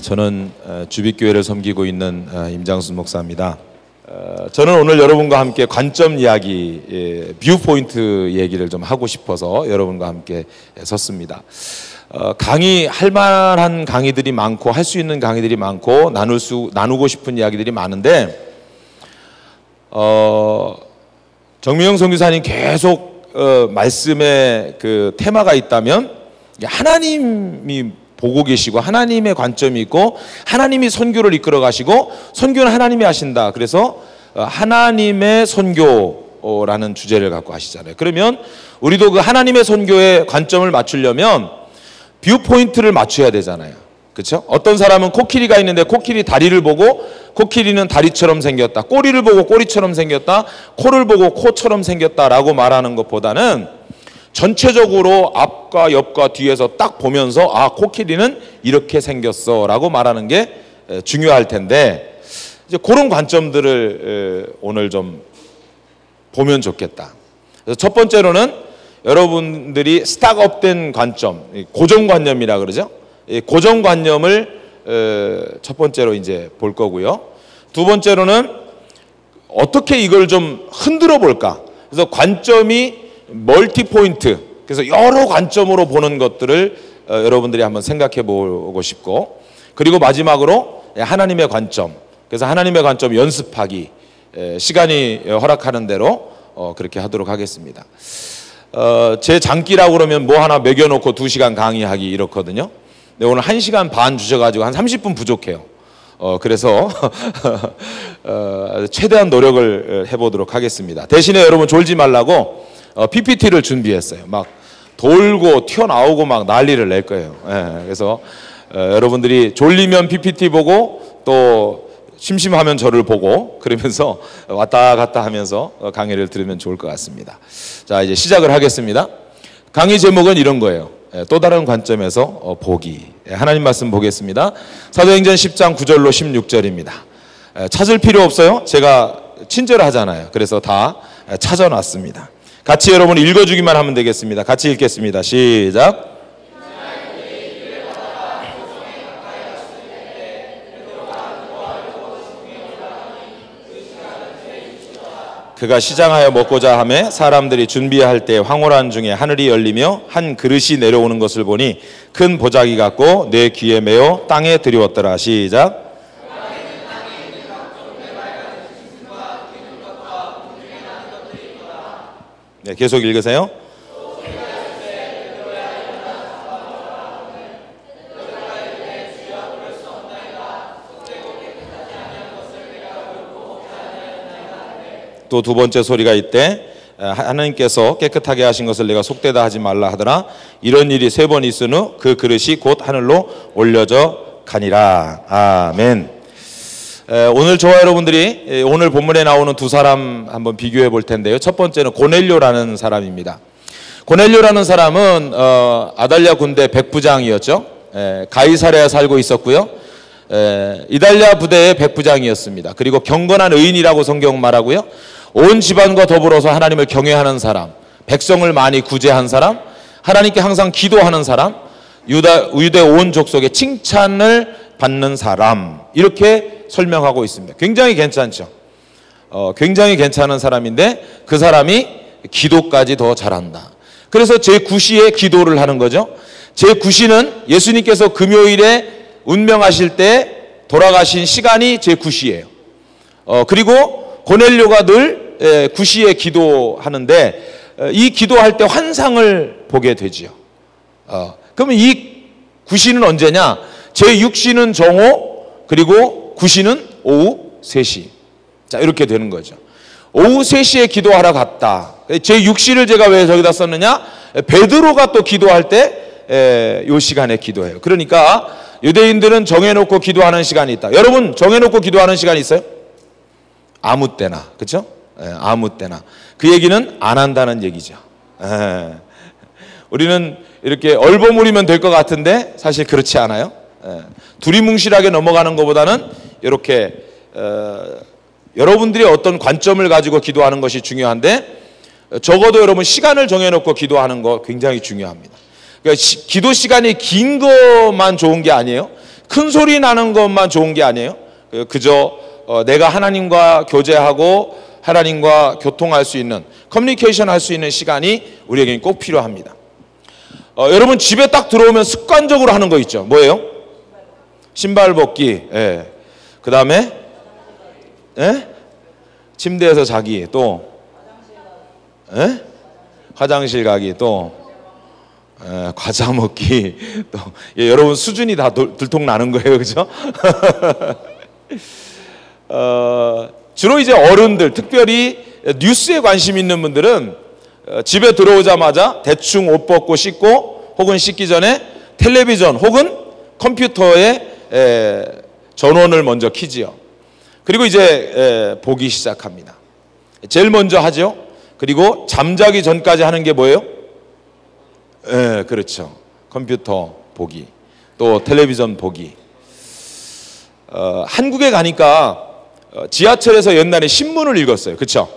저는 주빛교회를 섬기고 있는 임장순 목사입니다. 저는 오늘 여러분과 함께 관점 이야기, 뷰포인트 얘기를 좀 하고 싶어서 여러분과 함께 섰습니다. 강의할 만한 강의들이 많고 할 수 있는 강의들이 많고 나누고 싶은 이야기들이 많은데 정미영 선교사님 계속 말씀에 그 테마가 있다면 하나님이 보고 계시고 하나님의 관점이 있고 하나님이 선교를 이끌어 가시고 선교는 하나님이 하신다. 그래서 하나님의 선교라는 주제를 갖고 하시잖아요. 그러면 우리도 그 하나님의 선교에 관점을 맞추려면 뷰포인트를 맞춰야 되잖아요. 그렇죠? 어떤 사람은 코끼리가 있는데 코끼리 다리를 보고 코끼리는 다리처럼 생겼다. 꼬리를 보고 꼬리처럼 생겼다. 코를 보고 코처럼 생겼다라고 말하는 것보다는 전체적으로 앞과 옆과 뒤에서 딱 보면서 아, 코끼리는 이렇게 생겼어 라고 말하는 게 중요할 텐데 이제 그런 관점들을 오늘 좀 보면 좋겠다. 그래서 첫 번째로는 여러분들이 스탁업된 관점, 고정관념이라 그러죠. 고정관념을 첫 번째로 이제 볼 거고요. 두 번째로는 어떻게 이걸 좀 흔들어 볼까. 그래서 관점이 멀티포인트, 그래서 여러 관점으로 보는 것들을 여러분들이 한번 생각해 보고 싶고, 그리고 마지막으로 하나님의 관점, 그래서 하나님의 관점 연습하기, 시간이 허락하는 대로 그렇게 하도록 하겠습니다. 제 장기라고 그러면 뭐 하나 매겨놓고 2시간 강의하기 이렇거든요. 근데 오늘 1시간 반 주셔가지고 한 30분 부족해요. 그래서 최대한 노력을 해보도록 하겠습니다. 대신에 여러분 졸지 말라고 PPT를 준비했어요. 막 돌고 튀어나오고 막 난리를 낼 거예요. 그래서 여러분들이 졸리면 PPT 보고 또 심심하면 저를 보고 그러면서 왔다 갔다 하면서 강의를 들으면 좋을 것 같습니다. 자, 이제 시작을 하겠습니다. 강의 제목은 이런 거예요. 또 다른 관점에서 보기. 하나님 말씀 보겠습니다. 사도행전 10장 9절로 16절입니다. 찾을 필요 없어요. 제가 친절하잖아요. 그래서 다 찾아놨습니다. 같이 여러분 읽어주기만 하면 되겠습니다. 같이 읽겠습니다. 시작. 그가 시장하여 먹고자 하매 사람들이 준비할 때 황홀한 중에 하늘이 열리며 한 그릇이 내려오는 것을 보니 큰 보자기 같고 내 귀에 메어 땅에 들이웠더라. 시작. 네, 계속 읽으세요. 또 두 번째 소리가 있대. 하나님께서 깨끗하게 하신 것을 내가 속되다 하지 말라 하더라. 이런 일이 3번 있은 후 그 그릇이 곧 하늘로 올려져 가니라. 아멘. 오늘 저와 여러분들이 오늘 본문에 나오는 두 사람 한번 비교해 볼 텐데요. 첫 번째는 고넬료라는 사람입니다. 고넬료라는 사람은 아달랴 군대 백부장이었죠. 가이사랴에 살고 있었고요. 이달랴 부대의 백부장이었습니다. 그리고 경건한 의인이라고 성경 말하고요. 온 집안과 더불어서 하나님을 경외하는 사람, 백성을 많이 구제한 사람, 하나님께 항상 기도하는 사람, 유대 온 족속의 칭찬을 받는 사람, 이렇게 설명하고 있습니다. 굉장히 괜찮죠. 굉장히 괜찮은 사람인데 그 사람이 기도까지 더 잘한다. 그래서 제9시에 기도를 하는 거죠. 제9시는 예수님께서 금요일에 운명하실 때 돌아가신 시간이 제9시예요. 그리고 고넬료가 늘 9시에 기도하는데 이 기도할 때 환상을 보게 되지요. 그러면 이 9시는 언제냐? 제6시는 정오, 그리고 9시는 오후 3시. 자, 이렇게 되는 거죠. 오후 3시에 기도하러 갔다. 제6시를 제가 왜 저기다 썼느냐? 베드로가 또 기도할 때 이 시간에 기도해요. 그러니까 유대인들은 정해놓고 기도하는 시간이 있다. 여러분 정해놓고 기도하는 시간이 있어요? 아무 때나. 그렇죠? 아무 때나. 그 얘기는 안 한다는 얘기죠. 우리는 이렇게 얼버무리면 될 것 같은데 사실 그렇지 않아요. 두리뭉실하게 넘어가는 것보다는 이렇게 여러분들이 어떤 관점을 가지고 기도하는 것이 중요한데 적어도 여러분 시간을 정해놓고 기도하는 거 굉장히 중요합니다. 그러니까 기도 시간이 긴 것만 좋은 게 아니에요. 큰 소리 나는 것만 좋은 게 아니에요. 그저 내가 하나님과 교제하고 하나님과 교통할 수 있는, 커뮤니케이션 할 수 있는 시간이 우리에게는 꼭 필요합니다. 여러분 집에 딱 들어오면 습관적으로 하는 거 있죠. 뭐예요? 신발 벗기. 예. 그 다음에 침대에서 자기, 또 화장실 가기, 또 과자 먹기, 또 여러분 수준이 다 들통나는 거예요, 그죠? 주로 이제 어른들, 특별히 뉴스에 관심 있는 분들은 집에 들어오자마자 대충 옷 벗고 씻고, 혹은 씻기 전에 텔레비전 혹은 컴퓨터에 전원을 먼저 켜지요. 그리고 이제 보기 시작합니다. 제일 먼저 하죠. 그리고 잠자기 전까지 하는 게 뭐예요? 그렇죠. 컴퓨터 보기, 또 텔레비전 보기. 한국에 가니까 지하철에서 옛날에 신문을 읽었어요. 그렇죠?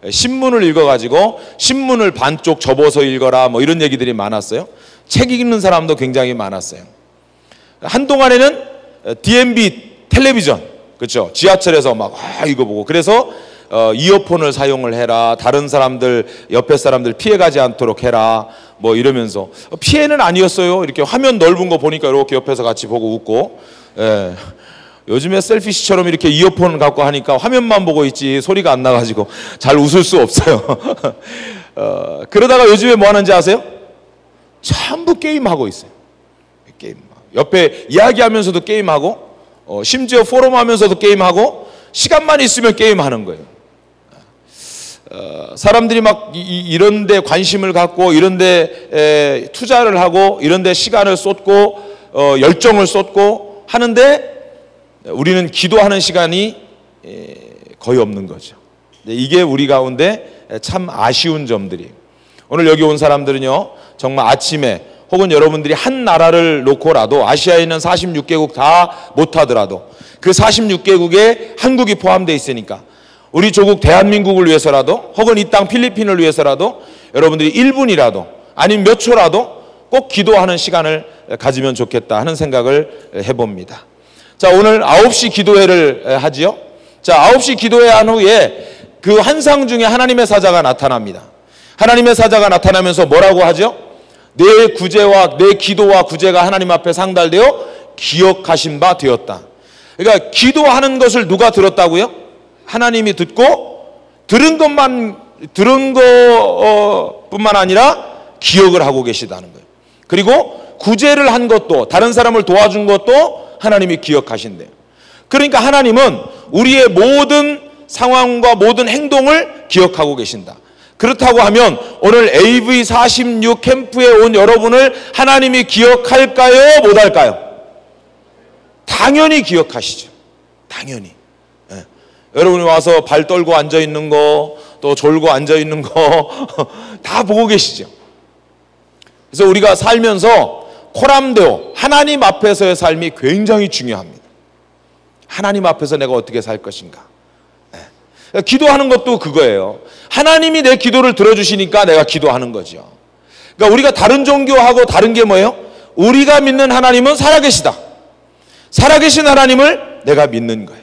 신문을 읽어가지고 신문을 반쪽 접어서 읽어라, 뭐 이런 얘기들이 많았어요. 책 읽는 사람도 굉장히 많았어요. 한동안에는 DMB 텔레비전, 그렇죠? 지하철에서 막 이거 보고, 그래서 이어폰을 사용을 해라, 다른 사람들, 옆에 사람들 피해가지 않도록 해라, 뭐 이러면서, 피해는 아니었어요. 이렇게 화면 넓은 거 보니까 이렇게 옆에서 같이 보고 웃고. 요즘에 셀피시처럼 이렇게 이어폰을 갖고 하니까 화면만 보고 있지 소리가 안 나가지고 잘 웃을 수 없어요. 그러다가 요즘에 뭐 하는지 아세요? 전부 게임하고 있어요. 게임. 옆에 이야기하면서도 게임하고, 심지어 포럼하면서도 게임하고, 시간만 있으면 게임하는 거예요. 사람들이 막 이런 데 관심을 갖고, 이런 데 투자를 하고, 이런 데 시간을 쏟고, 열정을 쏟고 하는데, 우리는 기도하는 시간이 거의 없는 거죠. 이게 우리 가운데 참 아쉬운 점들이에요. 오늘 여기 온 사람들은요, 정말 아침에, 혹은 여러분들이 한 나라를 놓고라도, 아시아에 있는 46개국 다 못하더라도 그 46개국에 한국이 포함되어 있으니까 우리 조국 대한민국을 위해서라도, 혹은 이 땅 필리핀을 위해서라도 여러분들이 1분이라도 아니면 몇 초라도 꼭 기도하는 시간을 가지면 좋겠다 하는 생각을 해봅니다. 자, 오늘 9시 기도회를 하지요. 자, 9시 기도회 한 후에 그 환상 중에 하나님의 사자가 나타납니다. 하나님의 사자가 나타나면서 뭐라고 하죠? 내 구제와 내 기도와 구제가 하나님 앞에 상달되어 기억하신 바 되었다. 그러니까 기도하는 것을 누가 들었다고요? 하나님이 듣고, 들은 것뿐만 아니라 기억을 하고 계시다는 거예요. 그리고 구제를 한 것도, 다른 사람을 도와준 것도 하나님이 기억하신대요. 그러니까 하나님은 우리의 모든 상황과 모든 행동을 기억하고 계신다. 그렇다고 하면 오늘 AV46 캠프에 온 여러분을 하나님이 기억할까요? 못할까요? 당연히 기억하시죠. 당연히. 여러분이 와서 발 떨고 앉아있는 거, 또 졸고 앉아있는 거 다 보고 계시죠. 그래서 우리가 살면서 코람데오, 하나님 앞에서의 삶이 굉장히 중요합니다. 하나님 앞에서 내가 어떻게 살 것인가. 기도하는 것도 그거예요. 하나님이 내 기도를 들어주시니까 내가 기도하는 거죠. 그러니까 우리가 다른 종교하고 다른 게 뭐예요? 우리가 믿는 하나님은 살아계시다. 살아계신 하나님을 내가 믿는 거예요.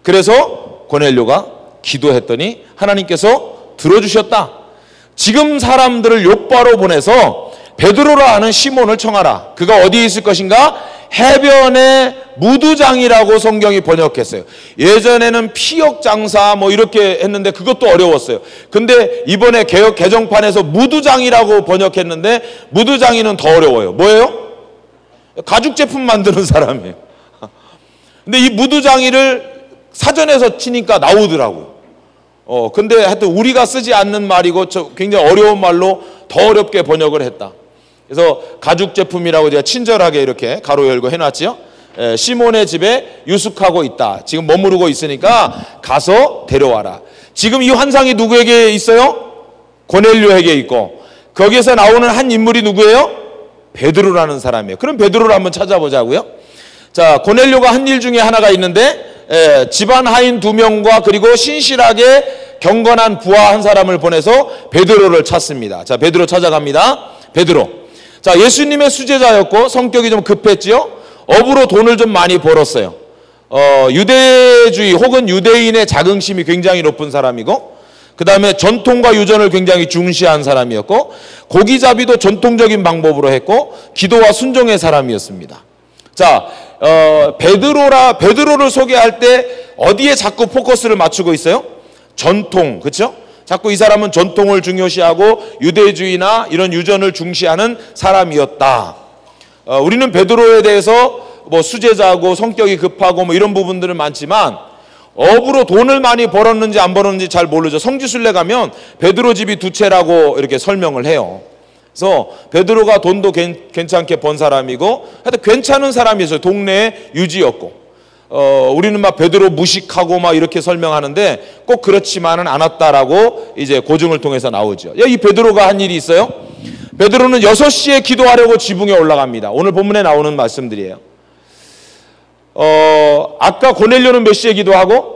그래서 고넬료가 기도했더니 하나님께서 들어주셨다. 지금 사람들을 욥바로 보내서 베드로라 하는 시몬을 청하라. 그가 어디에 있을 것인가? 해변의 무두장이라고 성경이 번역했어요. 예전에는 피역 장사 뭐 이렇게 했는데 그것도 어려웠어요. 근데 이번에 개역 개정판에서 무두장이라고 번역했는데 무두장이는 더 어려워요. 뭐예요? 가죽 제품 만드는 사람이에요. 근데 이 무두장이를 사전에서 치니까 나오더라고요. 근데 하여튼 우리가 쓰지 않는 말이고 굉장히 어려운 말로 더 어렵게 번역을 했다. 그래서 가죽 제품이라고 제가 친절하게 이렇게 가로 열고 해놨죠. 시몬의 집에 유숙하고 있다. 지금 머무르고 있으니까 가서 데려와라. 지금 이 환상이 누구에게 있어요? 고넬료에게 있고, 거기에서 나오는 한 인물이 누구예요? 베드로라는 사람이에요. 그럼 베드로를 한번 찾아보자고요. 자, 고넬료가 한 일 중에 하나가 있는데, 집안 하인 2명과 그리고 신실하게 경건한 부하 한 사람을 보내서 베드로를 찾습니다. 자, 베드로 찾아갑니다. 베드로. 자, 예수님의 수제자였고 성격이 좀 급했지요. 업으로 돈을 좀 많이 벌었어요. 유대주의 혹은 유대인의 자긍심이 굉장히 높은 사람이고, 그 다음에 전통과 유전을 굉장히 중시한 사람이었고, 고기잡이도 전통적인 방법으로 했고, 기도와 순종의 사람이었습니다. 자, 베드로를 소개할 때 어디에 자꾸 포커스를 맞추고 있어요? 전통, 그렇죠? 자꾸 이 사람은 전통을 중요시하고 유대주의나 이런 유전을 중시하는 사람이었다. 우리는 베드로에 대해서 뭐 수제자고 성격이 급하고 뭐 이런 부분들은 많지만, 업으로 돈을 많이 벌었는지 안 벌었는지 잘 모르죠. 성지순례 가면 베드로 집이 두 채라고 이렇게 설명을 해요. 그래서 베드로가 돈도 괜찮게 번 사람이고 하여튼 괜찮은 사람이었어요. 동네의 유지였고, 우리는 막 베드로 무식하고 막 이렇게 설명하는데 꼭 그렇지만은 않았다라고 이제 고증을 통해서 나오죠. 이 베드로가 한 일이 있어요. 베드로는 6시에 기도하려고 지붕에 올라갑니다. 오늘 본문에 나오는 말씀들이에요. 아까 고넬료는 몇 시에 기도하고?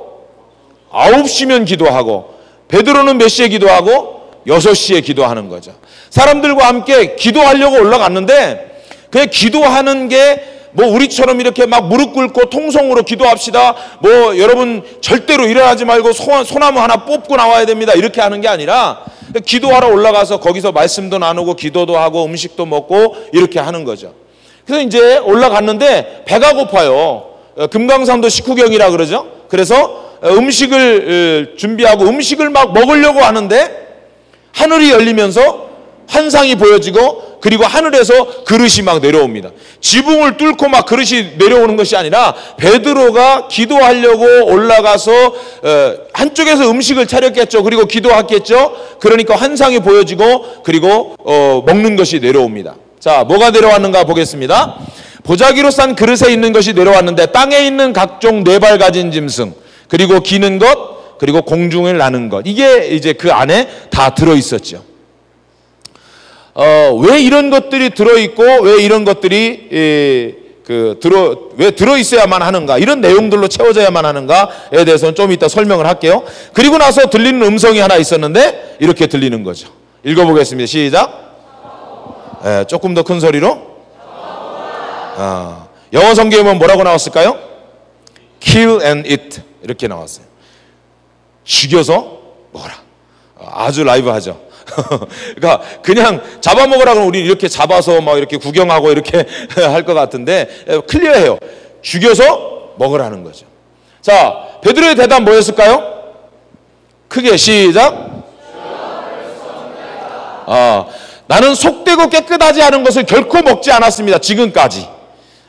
9시면 기도하고, 베드로는 몇 시에 기도하고? 6시에 기도하는 거죠. 사람들과 함께 기도하려고 올라갔는데, 그냥 기도하는 게 뭐 우리처럼 이렇게 막 무릎 꿇고 통성으로 기도합시다, 뭐 여러분 절대로 일어나지 말고 소나무 하나 뽑고 나와야 됩니다, 이렇게 하는 게 아니라 기도하러 올라가서 거기서 말씀도 나누고 기도도 하고 음식도 먹고 이렇게 하는 거죠. 그래서 이제 올라갔는데 배가 고파요. 금강산도 식후경이라 그러죠. 그래서 음식을 준비하고 음식을 막 먹으려고 하는데 하늘이 열리면서 환상이 보여지고, 그리고 하늘에서 그릇이 막 내려옵니다. 지붕을 뚫고 막 그릇이 내려오는 것이 아니라 베드로가 기도하려고 올라가서 한쪽에서 음식을 차렸겠죠. 그리고 기도했겠죠. 그러니까 환상이 보여지고, 그리고 먹는 것이 내려옵니다. 자, 뭐가 내려왔는가 보겠습니다. 보자기로 싼 그릇에 있는 것이 내려왔는데 땅에 있는 각종 4발 가진 짐승, 그리고 기는 것, 그리고 공중을 나는 것, 이게 이제 그 안에 다 들어있었죠. 왜 이런 것들이 들어있고 왜 이런 것들이 왜 들어있어야만 하는가, 이런 내용들로 채워져야만 하는가에 대해서는 좀 이따 설명을 할게요. 그리고 나서 들리는 음성이 하나 있었는데 이렇게 들리는 거죠. 읽어보겠습니다. 시작. 조금 더 큰 소리로. 영어 성경에는 뭐라고 나왔을까요? Kill and eat, 이렇게 나왔어요. 죽여서 먹어라. 아주 라이브하죠. 그러니까 그냥 잡아먹으라 그러면 우리 이렇게 잡아서 막 이렇게 구경하고 이렇게 할 것 같은데 클리어해요. 죽여서 먹으라는 거죠. 자, 베드로의 대답 뭐였을까요? 크게 시작. 나는 속되고 깨끗하지 않은 것을 결코 먹지 않았습니다. 지금까지.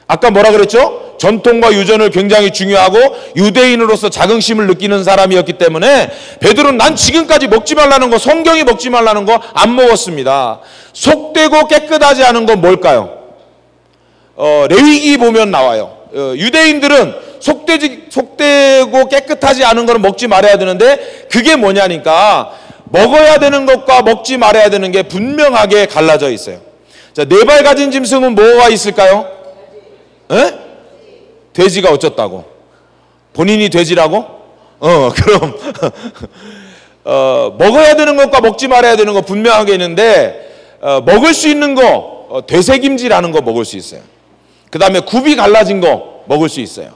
아까 뭐라 그랬죠? 전통과 유전을 굉장히 중요하고 유대인으로서 자긍심을 느끼는 사람이었기 때문에 베드로는 난 지금까지 먹지 말라는 거, 성경이 먹지 말라는 거 안 먹었습니다. 속되고 깨끗하지 않은 건 뭘까요? 레위기 보면 나와요. 유대인들은 속되고 깨끗하지 않은 거는 먹지 말아야 되는데 그게 뭐냐니까 먹어야 되는 것과 먹지 말아야 되는 게 분명하게 갈라져 있어요. 자, 4발 가진 짐승은 뭐가 있을까요? 에? 돼지가 어쩌다고? 본인이 돼지라고? 그럼 먹어야 되는 것과 먹지 말아야 되는 거 분명하게 있는데 먹을 수 있는 거, 되새김질하는 거 먹을 수 있어요. 그 다음에 굽이 갈라진 거 먹을 수 있어요.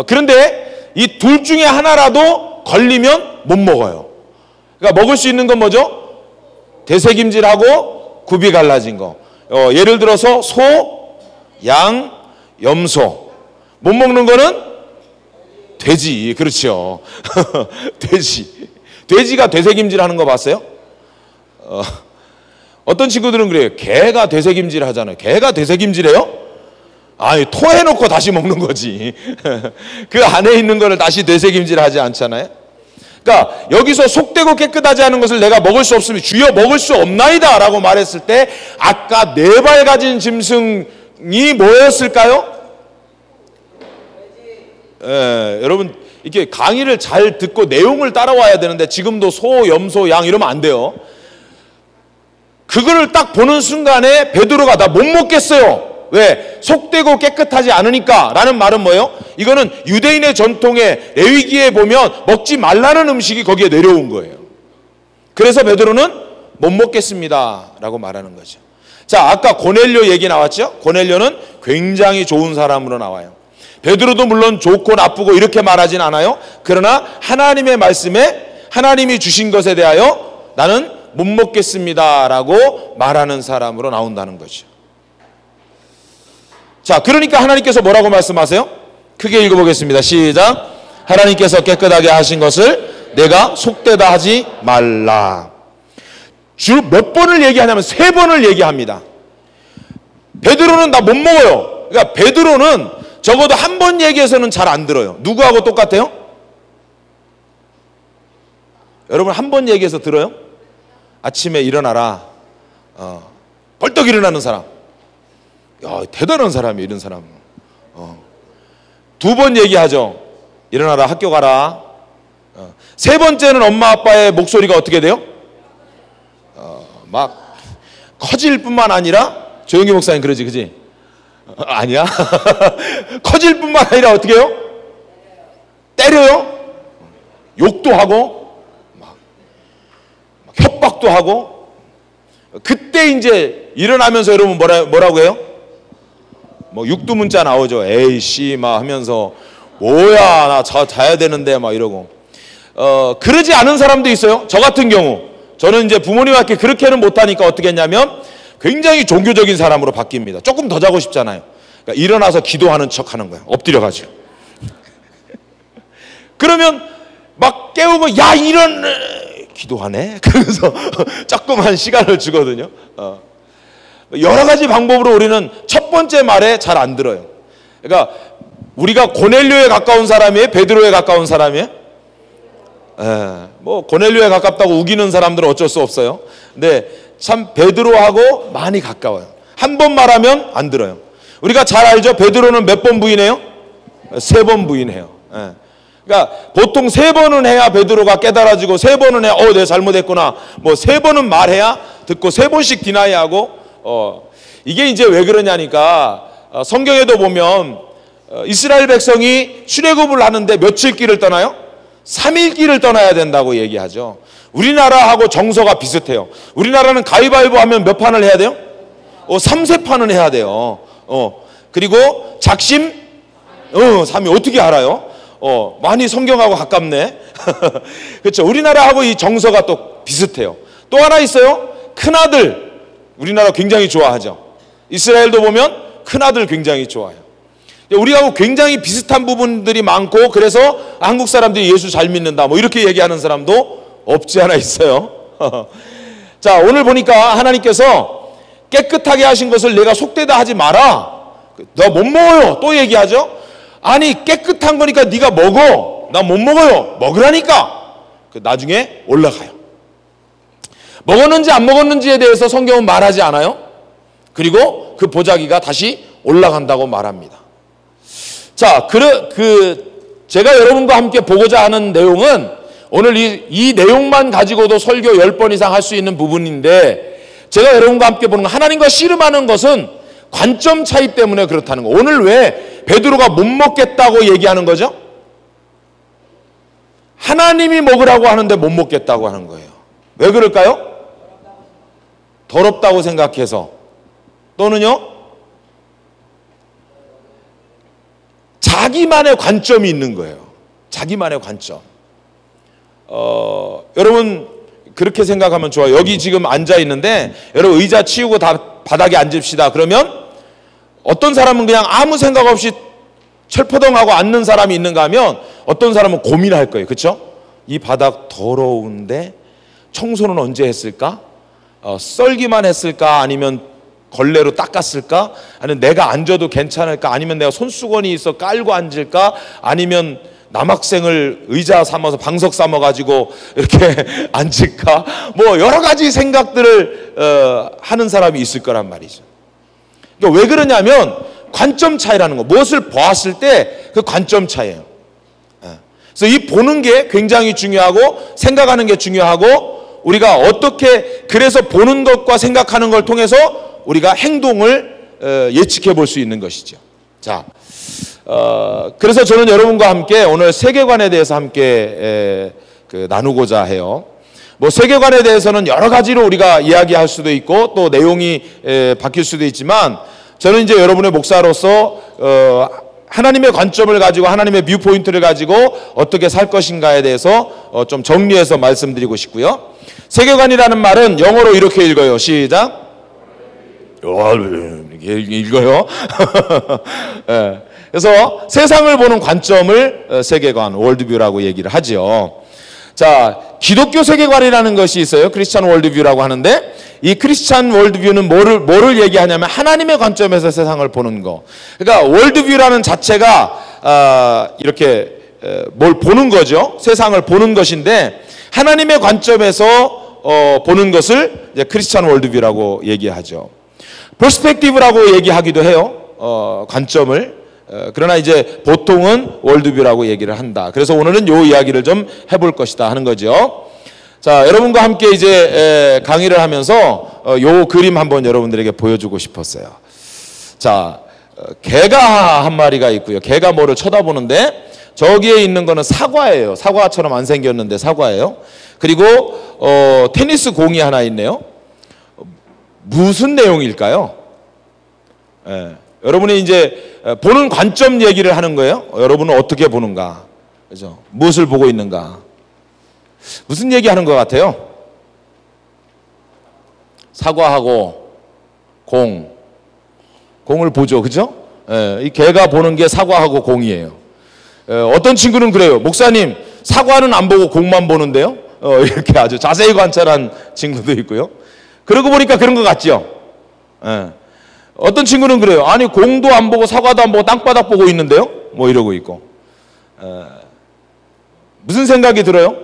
그런데 이 둘 중에 하나라도 걸리면 못 먹어요. 그러니까 먹을 수 있는 건 뭐죠? 되새김질하고 굽이 갈라진 거. 예를 들어서 소, 양, 염소. 못 먹는 거는 돼지. 그렇죠. 돼지가 되새김질 하는 거 봤어요? 어떤 친구들은 그래요. 개가 되새김질 하잖아요. 개가 되새김질해요? 아니, 토해놓고 다시 먹는 거지. 그 안에 있는 거를 다시 되새김질 하지 않잖아요. 그러니까 여기서 속되고 깨끗하지 않은 것을 내가 먹을 수 없으면 주여 먹을 수 없나이다 라고 말했을 때 아까 4발 가진 짐승이 뭐였을까요? 여러분 이렇게 강의를 잘 듣고 내용을 따라와야 되는데 지금도 소, 염소, 양 이러면 안 돼요. 그거를 딱 보는 순간에 베드로가 나 못 먹겠어요. 왜? 속되고 깨끗하지 않으니까 라는 말은 뭐예요? 이거는 유대인의 전통에 레위기에 보면 먹지 말라는 음식이 거기에 내려온 거예요. 그래서 베드로는 못 먹겠습니다 라고 말하는 거죠. 자, 아까 고넬료 얘기 나왔죠? 고넬료는 굉장히 좋은 사람으로 나와요. 베드로도 물론 좋고 나쁘고 이렇게 말하진 않아요. 그러나 하나님의 말씀에 하나님이 주신 것에 대하여 나는 못 먹겠습니다 라고 말하는 사람으로 나온다는 거죠. 자, 그러니까 하나님께서 뭐라고 말씀하세요? 크게 읽어보겠습니다. 시작. 하나님께서 깨끗하게 하신 것을 내가 속되다 하지 말라. 주 몇 번을 얘기하냐면 3번을 얘기합니다. 베드로는 나 못 먹어요. 그러니까 베드로는 적어도 한 번 얘기해서는 잘 안 들어요. 누구하고 똑같아요? 여러분 한 번 얘기해서 들어요? 아침에 일어나라. 벌떡 일어나는 사람. 야, 대단한 사람이에요, 이런 사람. 2번 얘기하죠. 일어나라, 학교 가라. 3번째는 엄마 아빠의 목소리가 어떻게 돼요? 막 커질 뿐만 아니라, 조영기 목사님 그러지, 그지? 아니야? 커질 뿐만 아니라 어떻게 해요? 때려요? 욕도 하고 막 협박도 하고. 그때 이제 일어나면서 여러분 뭐라고 해요? 뭐 육두문자 나오죠. 에이씨 막 하면서 뭐야 나 자야 되는데 막 이러고. 그러지 않은 사람도 있어요. 저 같은 경우 저는 이제 부모님한테 그렇게는 못하니까 어떻게 했냐면 굉장히 종교적인 사람으로 바뀝니다. 조금 더 자고 싶잖아요. 그러니까 일어나서 기도하는 척 하는 거예요. 엎드려가지고. 그러면 막 깨우고 야 이런 기도하네. 그래서 조그만 시간을 주거든요. 여러 가지 방법으로 우리는 첫 번째 말에 잘 안 들어요. 그러니까 우리가 고넬료에 가까운 사람이에요? 베드로에 가까운 사람이에요? 뭐 고넬료에 가깝다고 우기는 사람들은 어쩔 수 없어요. 근데 참 베드로하고 많이 가까워요. 한 번 말하면 안 들어요. 우리가 잘 알죠? 베드로는 몇 번 부인해요? 3번 부인해요. 그러니까 보통 3번은 해야 베드로가 깨달아지고 3번은 해야 내가 잘못했구나. 뭐 3번은 말해야 듣고 3번씩 디나이하고. 이게 이제 왜 그러냐니까 성경에도 보면 이스라엘 백성이 출애굽을 하는데 며칠 길을 떠나요? 3일 길을 떠나야 된다고 얘기하죠. 우리나라하고 정서가 비슷해요. 우리나라는 가위바위보 하면 몇 판을 해야 돼요? 3세판은 해야 돼요. 그리고 작심 3일 어떻게 알아요? 많이 성경하고 가깝네. 그렇죠. 우리나라하고 이 정서가 또 비슷해요. 또 하나 있어요. 큰아들. 우리나라 굉장히 좋아하죠. 이스라엘도 보면 큰아들 굉장히 좋아해요. 우리하고 굉장히 비슷한 부분들이 많고 그래서 한국 사람들이 예수 잘 믿는다 뭐 이렇게 얘기하는 사람도 없지 않아 있어요. 자, 오늘 보니까 하나님께서 깨끗하게 하신 것을 내가 속되다 하지 마라. 너 못 먹어요. 또 얘기하죠. 아니 깨끗한 거니까 네가 먹어. 나 못 먹어요. 먹으라니까. 나중에 올라가요. 먹었는지 안 먹었는지에 대해서 성경은 말하지 않아요. 그리고 그 보자기가 다시 올라간다고 말합니다. 자, 제가 여러분과 함께 보고자 하는 내용은 오늘 이 내용만 가지고도 설교 10번 이상 할 수 있는 부분인데 제가 여러분과 함께 보는 거 하나님과 씨름하는 것은 관점 차이 때문에 그렇다는 거. 오늘 왜 베드로가 못 먹겠다고 얘기하는 거죠? 하나님이 먹으라고 하는데 못 먹겠다고 하는 거예요. 왜 그럴까요? 더럽다고 생각해서. 또는요? 자기만의 관점이 있는 거예요. 자기만의 관점. 여러분 그렇게 생각하면 좋아요. 여기 지금 앉아 있는데 여러분 의자 치우고 다 바닥에 앉읍시다. 그러면 어떤 사람은 그냥 아무 생각 없이 철퍼덩하고 앉는 사람이 있는가 하면 어떤 사람은 고민할 거예요. 그렇죠? 이 바닥 더러운데 청소는 언제 했을까? 썰기만 했을까? 아니면 걸레로 닦았을까? 아니면 내가 앉아도 괜찮을까? 아니면 내가 손수건이 있어 깔고 앉을까? 아니면 남학생을 의자 삼아서 방석 삼아가지고 이렇게 앉을까? 뭐 여러 가지 생각들을 하는 사람이 있을 거란 말이죠. 그러니까 왜 그러냐면 관점 차이라는 거. 무엇을 보았을 때 그 관점 차이예요. 그래서 이 보는 게 굉장히 중요하고 생각하는 게 중요하고 우리가 어떻게 그래서 보는 것과 생각하는 걸 통해서 우리가 행동을 예측해 볼 수 있는 것이죠. 자, 그래서 저는 여러분과 함께 오늘 세계관에 대해서 함께 나누고자 해요. 뭐 세계관에 대해서는 여러 가지로 우리가 이야기할 수도 있고 또 내용이 바뀔 수도 있지만 저는 이제 여러분의 목사로서 하나님의 관점을 가지고 하나님의 뷰포인트를 가지고 어떻게 살 것인가에 대해서 좀 정리해서 말씀드리고 싶고요. 세계관이라는 말은 영어로 이렇게 읽어요. 시작. 이렇게 읽어요. 네. 그래서 세상을 보는 관점을 세계관, 월드뷰라고 얘기를 하죠. 자, 기독교 세계관이라는 것이 있어요. 크리스찬 월드뷰라고 하는데 이 크리스찬 월드뷰는 뭐를 얘기하냐면 하나님의 관점에서 세상을 보는 거. 그러니까 월드뷰라는 자체가 이렇게 뭘 보는 거죠. 세상을 보는 것인데 하나님의 관점에서 보는 것을 이제 크리스찬 월드뷰라고 얘기하죠. 퍼스펙티브라고 얘기하기도 해요. 관점을. 그러나 이제 보통은 월드뷰라고 얘기를 한다. 그래서 오늘은 요 이야기를 좀 해볼 것이다 하는 거죠. 자, 여러분과 함께 이제 강의를 하면서 요 그림 한번 여러분들에게 보여주고 싶었어요. 자, 개가 한 마리가 있고요. 개가 뭐를 쳐다보는데 저기에 있는 거는 사과예요. 사과처럼 안 생겼는데 사과예요. 그리고 테니스 공이 하나 있네요. 무슨 내용일까요? 여러분이 이제 보는 관점 얘기를 하는 거예요. 여러분은 어떻게 보는가? 그죠? 무엇을 보고 있는가? 무슨 얘기 하는 것 같아요? 사과하고 공을 보죠. 그죠? 이 개가 보는 게 사과하고 공이에요. 어떤 친구는 그래요. 목사님, 사과는 안 보고 공만 보는데요? 이렇게 아주 자세히 관찰한 친구도 있고요. 그러고 보니까 그런 것 같죠? 어떤 친구는 그래요. 아니, 공도 안 보고 사과도 안 보고 땅바닥 보고 있는데요? 뭐 이러고 있고. 무슨 생각이 들어요?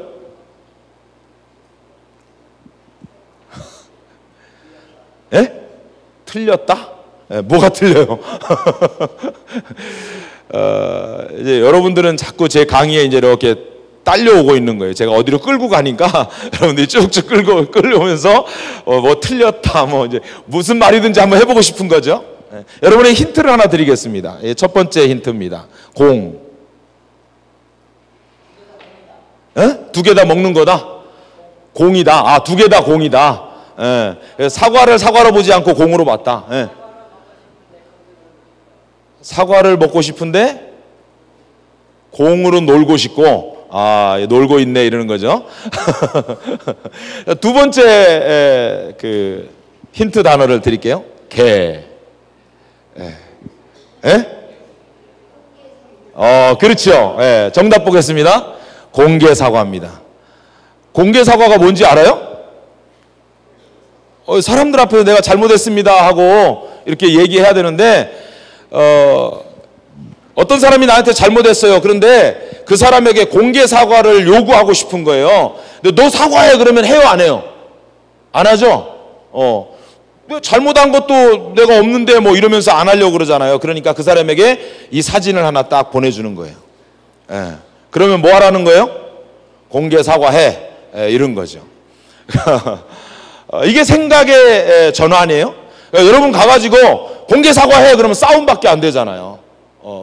예? 틀렸다? 뭐가 틀려요? 이제 여러분들은 자꾸 제 강의에 이제 이렇게 딸려오고 있는 거예요. 제가 어디로 끌고 가니까 여러분들이 쭉쭉 끌려오면서 뭐 틀렸다, 뭐 이제 무슨 말이든지 한번 해보고 싶은 거죠. 여러분의 힌트를 하나 드리겠습니다. 첫 번째 힌트입니다. 공. 두 개 다 먹는 거다. 공이다. 아, 두 개 다 공이다. 사과를 사과로 보지 않고 공으로 봤다. 사과를 먹고 싶은데 공으로 놀고 싶고, 놀고 있네 이러는 거죠. 두 번째 그 힌트 단어를 드릴게요. 개. 그렇죠. 정답 보겠습니다. 공개 사과입니다. 공개 사과가 뭔지 알아요? 사람들 앞에서 내가 잘못했습니다 하고 이렇게 얘기해야 되는데 어떤 사람이 나한테 잘못했어요. 그런데 그 사람에게 공개 사과를 요구하고 싶은 거예요. 근데 너 사과해 그러면 해요, 안 해요? 안 하죠? 잘못한 것도 내가 없는데 뭐 이러면서 안 하려고 그러잖아요. 그러니까 그 사람에게 이 사진을 하나 딱 보내주는 거예요. 그러면 뭐 하라는 거예요? 공개 사과해. 이런 거죠. 이게 생각의 전환이에요. 여러분 가가지고 공개 사과해 그러면 싸움밖에 안 되잖아요.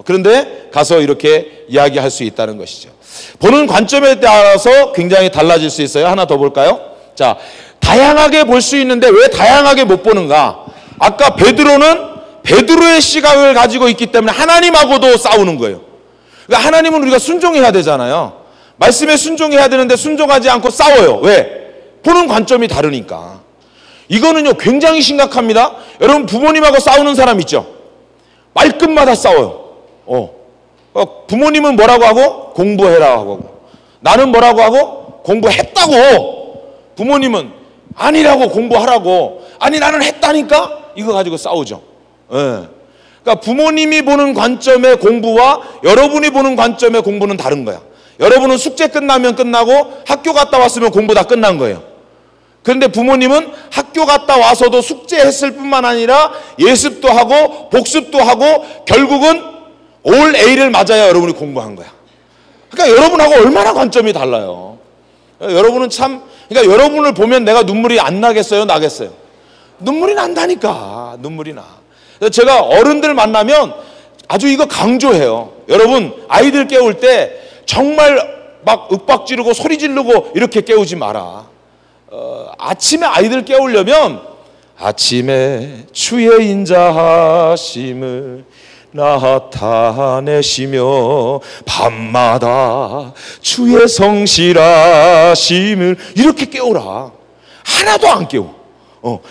그런데 가서 이렇게 이야기할 수 있다는 것이죠. 보는 관점에 따라서 굉장히 달라질 수 있어요. 하나 더 볼까요? 자, 다양하게 볼 수 있는데 왜 다양하게 못 보는가? 아까 베드로는 베드로의 시각을 가지고 있기 때문에 하나님하고도 싸우는 거예요. 그러니까 하나님은 우리가 순종해야 되잖아요. 말씀에 순종해야 되는데 순종하지 않고 싸워요. 왜? 보는 관점이 다르니까. 이거는요 굉장히 심각합니다. 여러분 부모님하고 싸우는 사람 있죠? 말끝마다 싸워요. 부모님은 뭐라고 하고? 공부해라 하고. 나는 뭐라고 하고? 공부했다고. 부모님은 아니라고, 공부하라고. 아니 나는 했다니까? 이거 가지고 싸우죠. 그러니까 부모님이 보는 관점의 공부와 여러분이 보는 관점의 공부는 다른 거야. 여러분은 숙제 끝나면 끝나고 학교 갔다 왔으면 공부 다 끝난 거예요. 그런데 부모님은 학교 갔다 와서도 숙제했을 뿐만 아니라 예습도 하고 복습도 하고 결국은 올 A를 맞아야 여러분이 공부한 거야. 그러니까 여러분하고 얼마나 관점이 달라요. 여러분은 참, 그러니까 여러분을 보면 내가 눈물이 안 나겠어요? 나겠어요? 눈물이 난다니까. 눈물이 나. 제가 어른들 만나면 아주 이거 강조해요. 여러분 아이들 깨울 때 정말 막 윽박 지르고 소리 지르고 이렇게 깨우지 마라. 아침에 아이들 깨우려면 아침에 주의 인자하심을 나타내시며 밤마다 주의 성실하심을 이렇게 깨우라. 하나도 안 깨워.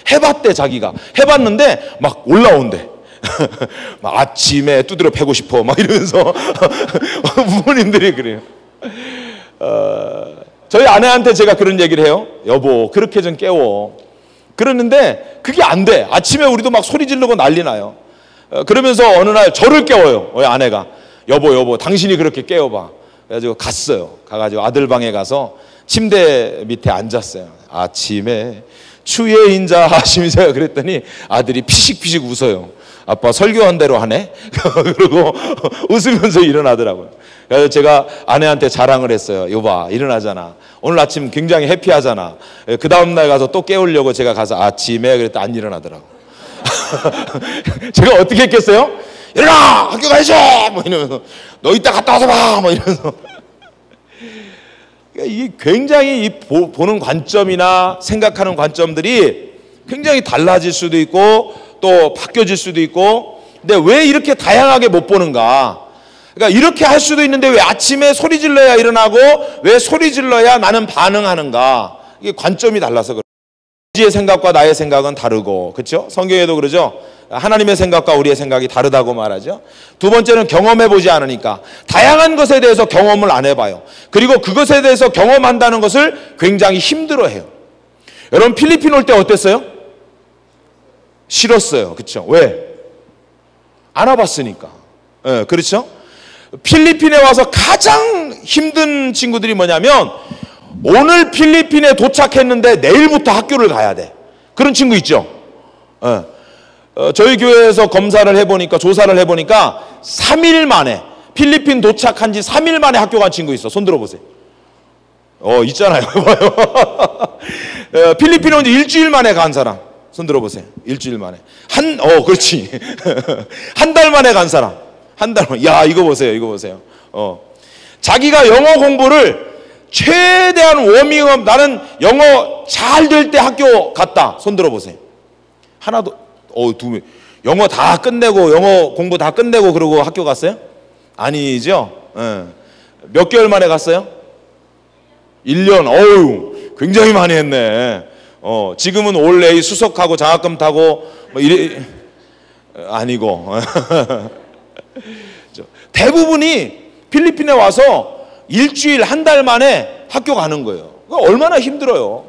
해봤대. 자기가 해봤는데 막 올라온대. 막 아침에 두드려 패고 싶어 막 이러면서 부모님들이 그래요. 저희 아내한테 제가 그런 얘기를 해요. 여보, 그렇게 좀 깨워. 그러는데 그게 안 돼. 아침에 우리도 막 소리 지르고 난리 나요. 그러면서 어느 날 저를 깨워요. 아내가. 여보, 당신이 그렇게 깨워봐. 그래가지고 갔어요. 가가지고 아들 방에 가서 침대 밑에 앉았어요. 아침에 주의 인자하심이세요. 그랬더니 아들이 피식피식 웃어요. 아빠 설교한 대로 하네. 그러고 웃으면서 일어나더라고요. 그래서 제가 아내한테 자랑을 했어요. 여봐, 일어나잖아. 오늘 아침 굉장히 해피하잖아. 그 다음날 가서 또 깨우려고 제가 가서 아침에 그랬더니 안 일어나더라고. 제가 어떻게 했겠어요? 일어나! 학교 가야지! 뭐 이러면서 너 이따 갔다 와서 봐! 뭐 이러면서 이게 굉장히 보는 관점이나 생각하는 관점들이 굉장히 달라질 수도 있고 또 바뀌어질 수도 있고, 근데 왜 이렇게 다양하게 못 보는가? 그러니까 이렇게 할 수도 있는데 왜 아침에 소리 질러야 일어나고 왜 소리 질러야 나는 반응하는가? 이게 관점이 달라서 그래요. 아버지의 생각과 나의 생각은 다르고, 그렇죠? 성경에도 그러죠. 하나님의 생각과 우리의 생각이 다르다고 말하죠. 두 번째는 경험해보지 않으니까 다양한 것에 대해서 경험을 안 해봐요. 그리고 그것에 대해서 경험한다는 것을 굉장히 힘들어해요. 여러분 필리핀 올 때 어땠어요? 싫었어요. 그렇죠? 왜? 안 와봤으니까. 네, 그렇죠? 필리핀에 와서 가장 힘든 친구들이 뭐냐면 오늘 필리핀에 도착했는데 내일부터 학교를 가야 돼. 그런 친구 있죠? 네. 저희 교회에서 검사를 해보니까, 조사를 해보니까 3일 만에, 필리핀 도착한 지 3일 만에 학교 간 친구 있어. 손 들어보세요. 있잖아요. 필리핀 온 지 일주일 만에 간 사람. 손 들어보세요. 일주일 만에. 그렇지. 한 달 만에 간 사람. 한 달 만에. 야, 이거 보세요. 이거 보세요. 자기가 영어 공부를 최대한 워밍업, 나는 영어 잘 될 때 학교 갔다. 손 들어보세요. 하나도, 두 명. 영어 다 끝내고, 영어 공부 다 끝내고 그러고 학교 갔어요? 아니죠? 몇 개월 만에 갔어요? 1년. 어우, 굉장히 많이 했네. 지금은 올 A 수석하고 장학금 타고 뭐 아니고 대부분이 필리핀에 와서 일주일 한 달 만에 학교 가는 거예요. 얼마나 힘들어요.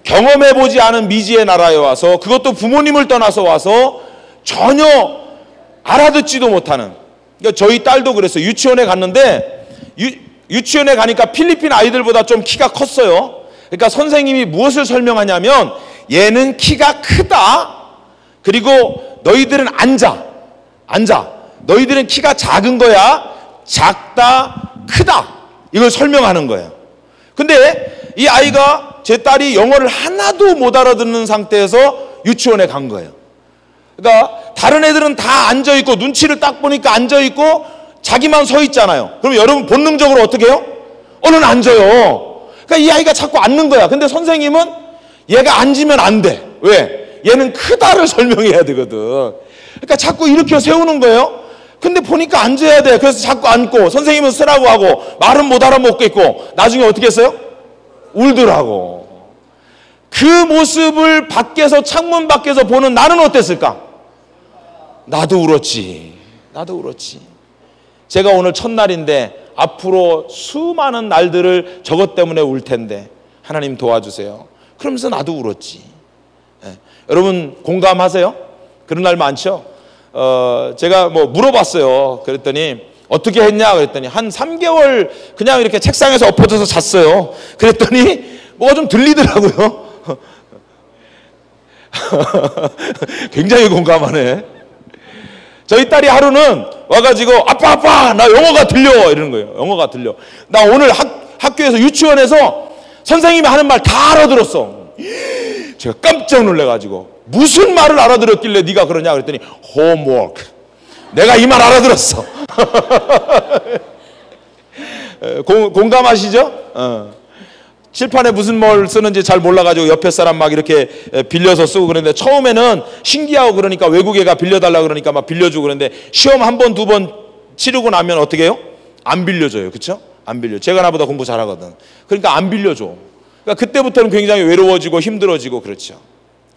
경험해보지 않은 미지의 나라에 와서, 그것도 부모님을 떠나서 와서 전혀 알아듣지도 못하는. 그러니까 저희 딸도 그랬어요. 유치원에 갔는데 유치원에 가니까 필리핀 아이들보다 좀 키가 컸어요. 그러니까 선생님이 무엇을 설명하냐면 얘는 키가 크다. 그리고 너희들은 앉아. 너희들은 키가 작은 거야. 작다, 크다. 이걸 설명하는 거예요. 근데 이 아이가, 제 딸이 영어를 하나도 못 알아듣는 상태에서 유치원에 간 거예요. 그러니까 다른 애들은 다 앉아있고 눈치를 딱 보니까 앉아있고 자기만 서 있잖아요. 그럼 여러분 본능적으로 어떻게 해요? 얼른 앉아요. 그러니까 이 아이가 자꾸 앉는 거야. 근데 선생님은 얘가 앉으면 안 돼. 왜? 얘는 크다를 설명해야 되거든. 그러니까 자꾸 이렇게 세우는 거예요. 근데 보니까 앉아야 돼. 그래서 자꾸 앉고 선생님은 쓰라고 하고 말은 못 알아먹겠고 나중에 어떻게 했어요? 울더라고. 그 모습을 밖에서, 창문 밖에서 보는 나는 어땠을까? 나도 울었지. 제가 오늘 첫날인데 앞으로 수많은 날들을 저것 때문에 울 텐데 하나님 도와주세요. 그러면서 나도 울었지. 여러분 공감하세요? 그런 날 많죠? 제가 뭐 물어봤어요. 그랬더니 어떻게 했냐 그랬더니 한 3개월 그냥 이렇게 책상에서 엎어져서 잤어요. 그랬더니 뭐가 좀 들리더라고요. 굉장히 공감하네. 저희 딸이 하루는 와가지고 아빠 나 영어가 들려 이러는 거예요. 영어가 들려. 나 오늘 학교에서, 유치원에서 선생님이 하는 말 다 알아들었어. 제가 깜짝 놀래가지고 무슨 말을 알아들었길래 네가 그러냐 그랬더니 homework. 내가 이 말 알아들었어. 공감하시죠? 칠판에 무슨 뭘 쓰는지 잘 몰라가지고 옆에 사람 막 이렇게 빌려서 쓰고 그러는데 처음에는 신기하고 그러니까 외국애가 빌려달라 그러니까 막 빌려주고 그러는데 시험 한 번, 두 번 치르고 나면 어떻게 해요? 안 빌려줘요. 그렇죠? 안 빌려. 제가 나보다 공부 잘하거든. 그러니까 안 빌려줘. 그러니까 그때부터는 굉장히 외로워지고 힘들어지고 그렇죠.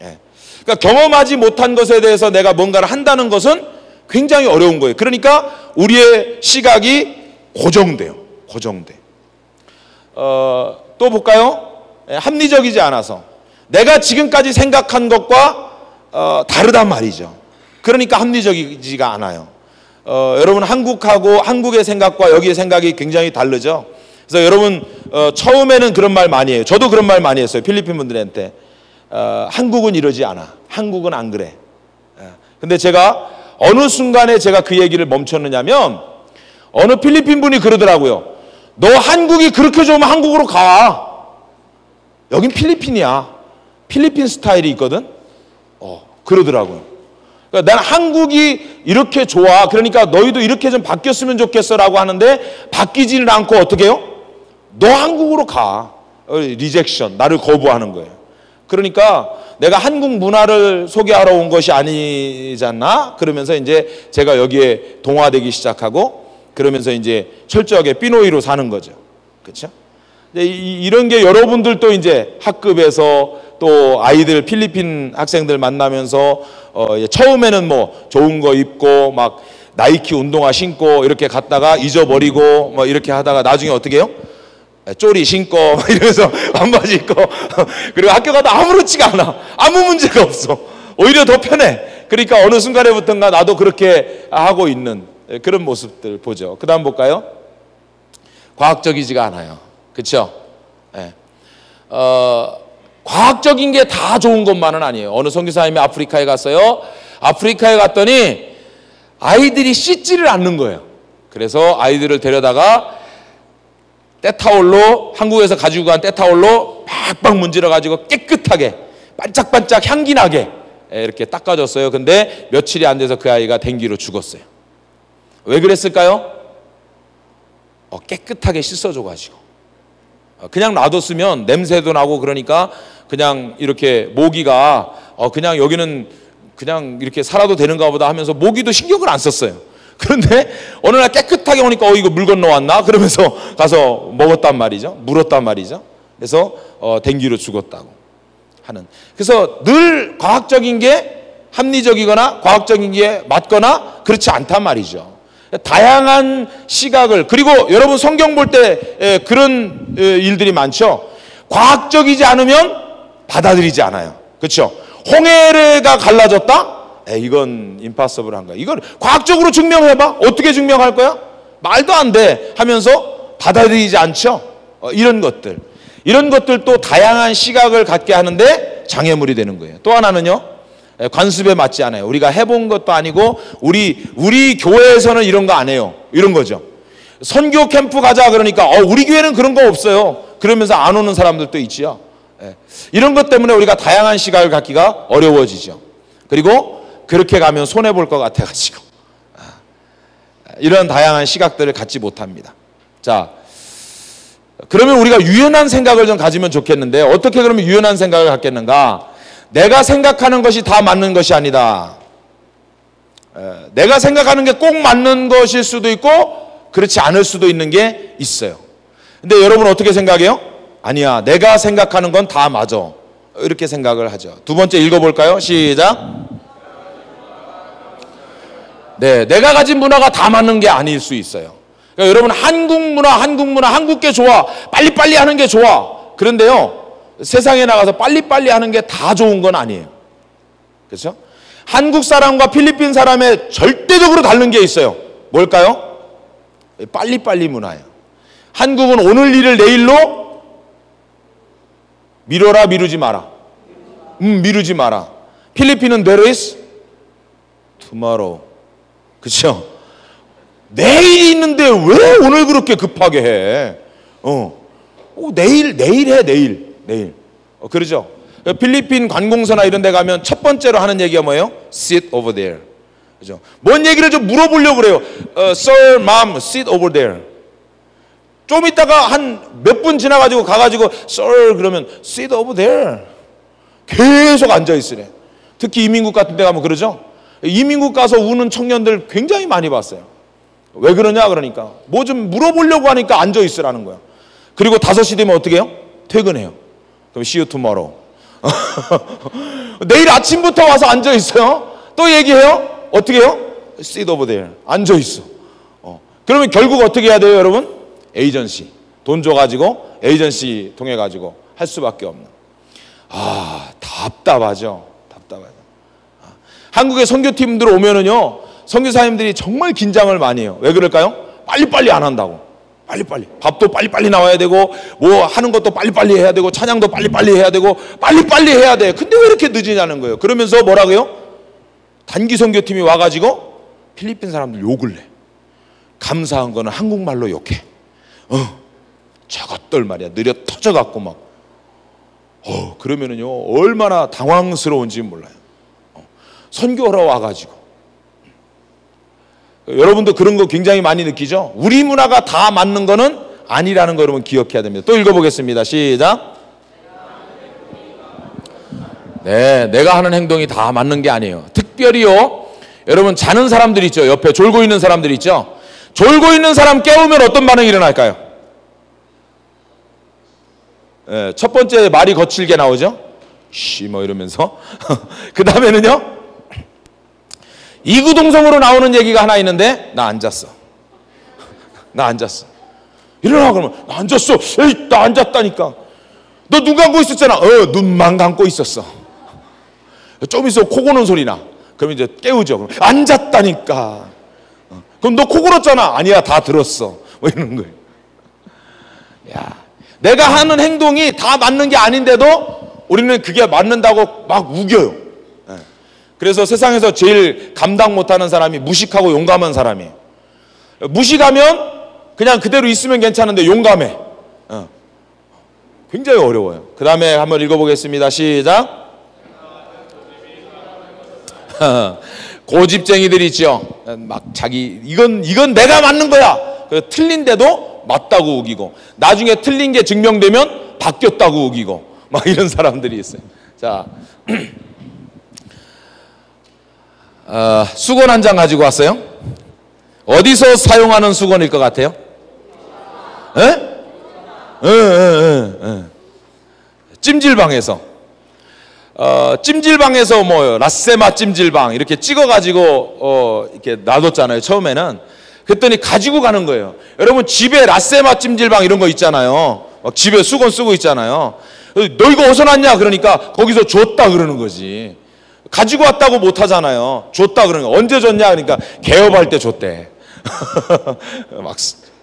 예. 그러니까 경험하지 못한 것에 대해서 내가 뭔가를 한다는 것은 굉장히 어려운 거예요. 그러니까 우리의 시각이 고정돼요. 고정돼. 또 볼까요? 합리적이지 않아서 내가 지금까지 생각한 것과 다르단 말이죠. 그러니까 합리적이지가 않아요. 여러분 한국하고 한국의 생각과 여기의 생각이 굉장히 다르죠. 그래서 여러분 처음에는 그런 말 많이 해요. 저도 그런 말 많이 했어요. 필리핀 분들한테 한국은 이러지 않아. 한국은 안 그래. 근데 제가 어느 순간에 제가 그 얘기를 멈췄느냐면 어느 필리핀 분이 그러더라고요. 너 한국이 그렇게 좋으면 한국으로 가. 여긴 필리핀이야. 필리핀 스타일이 있거든. 그러더라고요. 그러니까 난 한국이 이렇게 좋아. 그러니까 너희도 이렇게 좀 바뀌었으면 좋겠어라고 하는데 바뀌지는 않고 어떻게 해요? 너 한국으로 가. 리젝션. 나를 거부하는 거예요. 그러니까 내가 한국 문화를 소개하러 온 것이 아니잖아. 그러면서 이제 제가 여기에 동화되기 시작하고 그러면서 이제 철저하게 삐노이로 사는 거죠. 그렇죠? 이런 게 여러분들도 이제 학급에서 또 아이들 필리핀 학생들 만나면서 처음에는 뭐 좋은 거 입고 막 나이키 운동화 신고 이렇게 갔다가 잊어버리고 뭐 이렇게 하다가 나중에 어떻게 해요? 쪼리 신고 이러면서 반바지 입고 그리고 학교 가다 아무렇지가 않아. 아무 문제가 없어. 오히려 더 편해. 그러니까 어느 순간에부터인가 나도 그렇게 하고 있는 그런 모습들 보죠. 그 다음 볼까요? 과학적이지가 않아요. 그렇죠? 네. 과학적인 게 다 좋은 것만은 아니에요. 어느 선교사님이 아프리카에 갔어요. 아프리카에 갔더니 아이들이 씻지를 않는 거예요. 그래서 아이들을 데려다가 때타올로 한국에서 가지고 간 때타올로 팍팍 문질러 가지고 깨끗하게 반짝반짝 향기 나게 이렇게 닦아줬어요. 근데 며칠이 안 돼서 그 아이가 댕기로 죽었어요. 왜 그랬을까요? 깨끗하게 씻어줘가지고 그냥 놔뒀으면 냄새도 나고 그러니까 그냥 이렇게 모기가 그냥 여기는 그냥 이렇게 살아도 되는가 보다 하면서 모기도 신경을 안 썼어요. 그런데 어느 날 깨끗하게 오니까 이거 물 건너왔나? 그러면서 가서 먹었단 말이죠. 물었단 말이죠. 그래서 댕기로 죽었다고 하는. 그래서 늘 과학적인 게 합리적이거나 과학적인 게 맞거나 그렇지 않단 말이죠. 다양한 시각을 그리고 여러분 성경 볼 때 그런 일들이 많죠. 과학적이지 않으면 받아들이지 않아요. 그렇죠? 홍해가 갈라졌다? 이건 임파서블한 거야. 이건 과학적으로 증명해봐. 어떻게 증명할 거야? 말도 안 돼 하면서 받아들이지 않죠. 이런 것들도 다양한 시각을 갖게 하는데 장애물이 되는 거예요. 또 하나는요. 관습에 맞지 않아요. 우리가 해본 것도 아니고 우리 교회에서는 이런 거 안 해요. 이런 거죠. 선교 캠프 가자 그러니까 우리 교회는 그런 거 없어요. 그러면서 안 오는 사람들도 있지요. 이런 것 때문에 우리가 다양한 시각을 갖기가 어려워지죠. 그리고 그렇게 가면 손해볼 것 같아가지고 이런 다양한 시각들을 갖지 못합니다. 자, 그러면 우리가 유연한 생각을 좀 가지면 좋겠는데 어떻게 그러면 유연한 생각을 갖겠는가? 내가 생각하는 것이 다 맞는 것이 아니다. 내가 생각하는 게 꼭 맞는 것일 수도 있고 그렇지 않을 수도 있는 게 있어요. 근데 여러분 어떻게 생각해요? 아니야, 내가 생각하는 건 다 맞아. 이렇게 생각을 하죠. 두 번째 읽어볼까요? 시작. 네, 내가 가진 문화가 다 맞는 게 아닐 수 있어요. 그러니까 여러분 한국 문화, 한국 게 좋아. 빨리빨리 하는 게 좋아. 그런데요, 세상에 나가서 빨리빨리 하는 게 다 좋은 건 아니에요. 그렇죠? 한국 사람과 필리핀 사람의 절대적으로 다른 게 있어요. 뭘까요? 빨리빨리 문화예요. 한국은 오늘 일을 내일로 미뤄라, 미루지 마라. 미루지 마라. 필리핀은 there is tomorrow. 그렇죠? 내일이 있는데 왜 오늘 그렇게 급하게 해? 내일 해, 내일. 그러죠? 필리핀 관공서나 이런 데 가면 첫 번째로 하는 얘기가 뭐예요? Sit over there. 그죠? 뭔 얘기를 좀 물어보려고 그래요. Sir, mom, sit over there. 좀 있다가 한 몇 분 지나가지고 가가지고 Sir 그러면 sit over there. 계속 앉아 있으래. 특히 이민국 같은 데 가면 그러죠. 이민국 가서 우는 청년들 굉장히 많이 봤어요. 왜 그러냐 그러니까 뭐 좀 물어보려고 하니까 앉아 있으라는 거야. 그리고 5시 되면 어떻게 해요? 퇴근해요. 그럼 see you tomorrow. 내일 아침부터 와서 앉아 있어요. 또 얘기해요. 어떻게 해요? sit over there. 앉아 있어. 그러면 결국 어떻게 해야 돼요, 여러분? 에이전시. 돈 줘가지고 에이전시 통해가지고 할 수밖에 없는. 답답하죠. 답답하죠. 한국의 선교팀들 오면은요, 선교사님들이 정말 긴장을 많이 해요. 왜 그럴까요? 빨리빨리 안 한다고. 빨리빨리. 밥도 빨리빨리 나와야 되고, 뭐 하는 것도 빨리빨리 해야 되고, 찬양도 빨리빨리 해야 되고, 빨리빨리 해야 돼. 근데 왜 이렇게 늦으냐는 거예요. 그러면서 뭐라고요? 단기 선교팀이 와가지고 필리핀 사람들 욕을 내. 감사한 거는 한국말로 욕해. 저것들 말이야. 느려 터져갖고 막. 그러면은요, 얼마나 당황스러운지 몰라요. 선교하러 와가지고. 여러분도 그런 거 굉장히 많이 느끼죠? 우리 문화가 다 맞는 거는 아니라는 거 여러분 기억해야 됩니다. 또 읽어보겠습니다. 시작. 네, 내가 하는 행동이 다 맞는 게 아니에요. 특별히요, 여러분 자는 사람들 있죠? 옆에 졸고 있는 사람들 있죠? 졸고 있는 사람 깨우면 어떤 반응이 일어날까요? 네, 첫 번째 말이 거칠게 나오죠? 쉬 뭐 이러면서. 그 다음에는요, 이구동성으로 나오는 얘기가 하나 있는데, 나 앉았어. 나 앉았어. 일어나 그러면 나 앉았어. 에이, 나 앉았다니까. 너 눈 감고 있었잖아. 눈만 감고 있었어. 좀 있어 코 고는 소리 나. 그럼 이제 깨우죠. 그럼 앉았다니까. 그럼 너 코 골었잖아. 아니야, 다 들었어. 뭐 이러는 거예요. 야, 내가 하는 행동이 다 맞는 게 아닌데도 우리는 그게 맞는다고 막 우겨요. 그래서 세상에서 제일 감당 못하는 사람이 무식하고 용감한 사람이에요. 무식하면 그냥 그대로 있으면 괜찮은데 용감해. 굉장히 어려워요. 그 다음에 한번 읽어보겠습니다. 시작. 고집쟁이들 있죠. 막 자기 이건 내가 맞는 거야. 틀린데도 맞다고 우기고, 나중에 틀린 게 증명되면 바뀌었다고 우기고, 막 이런 사람들이 있어요. 자, 수건 한 장 가지고 왔어요. 어디서 사용하는 수건일 것 같아요? 찜질방에서. 찜질방에서 뭐 라세마 찜질방 이렇게 찍어가지고 이렇게 놔뒀잖아요. 처음에는. 그랬더니 가지고 가는 거예요. 여러분 집에 라세마 찜질방 이런 거 있잖아요. 막 집에 수건 쓰고 있잖아요. 너 이거 어디서 났냐? 그러니까 거기서 줬다 그러는 거지. 가지고 왔다고 못 하잖아요. 줬다 그러는 거. 언제 줬냐? 그러니까 개업할 때 줬대. 막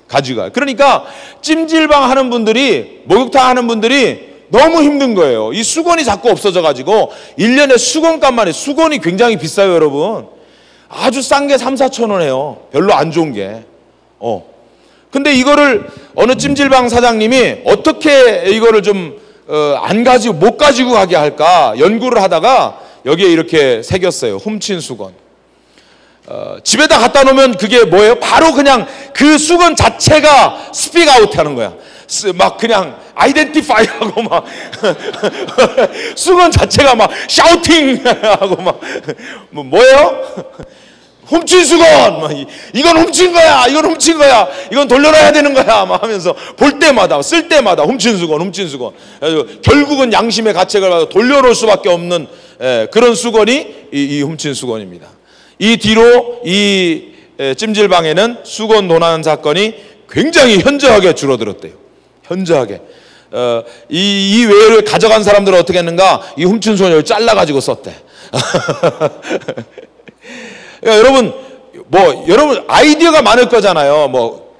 가지고 가. 그러니까 찜질방 하는 분들이, 목욕탕 하는 분들이 너무 힘든 거예요. 이 수건이 자꾸 없어져 가지고 1년에 수건값만 해. 수건이 굉장히 비싸요, 여러분. 아주 싼 게 3, 4천 원 해요. 별로 안 좋은 게. 근데 이거를 어느 찜질방 사장님이 어떻게 이거를 좀 안 가지고 못 가지고 가게 할까 연구를 하다가 여기에 이렇게 새겼어요. 훔친 수건. 집에다 갖다 놓으면 그게 뭐예요? 바로 그냥 그 수건 자체가 스픽 아웃 하는 거야. 막 그냥 아이덴티파이 하고 막 수건 자체가 막 샤우팅 하고 막 뭐예요? 훔친 수건! 막 이건 훔친 거야! 이건 훔친 거야! 이건 돌려놔야 되는 거야! 막 하면서 볼 때마다, 쓸 때마다 훔친 수건, 훔친 수건. 결국은 양심의 가책을 받아 돌려놓을 수밖에 없는 그런 수건이 이 훔친 수건입니다. 이 뒤로 이 찜질방에는 수건 도난 사건이 굉장히 현저하게 줄어들었대요. 현저하게. 이 외를 가져간 사람들은 어떻게 했는가? 이 훔친 수건을 잘라가지고 썼대. 여러분, 여러분 아이디어가 많을 거잖아요.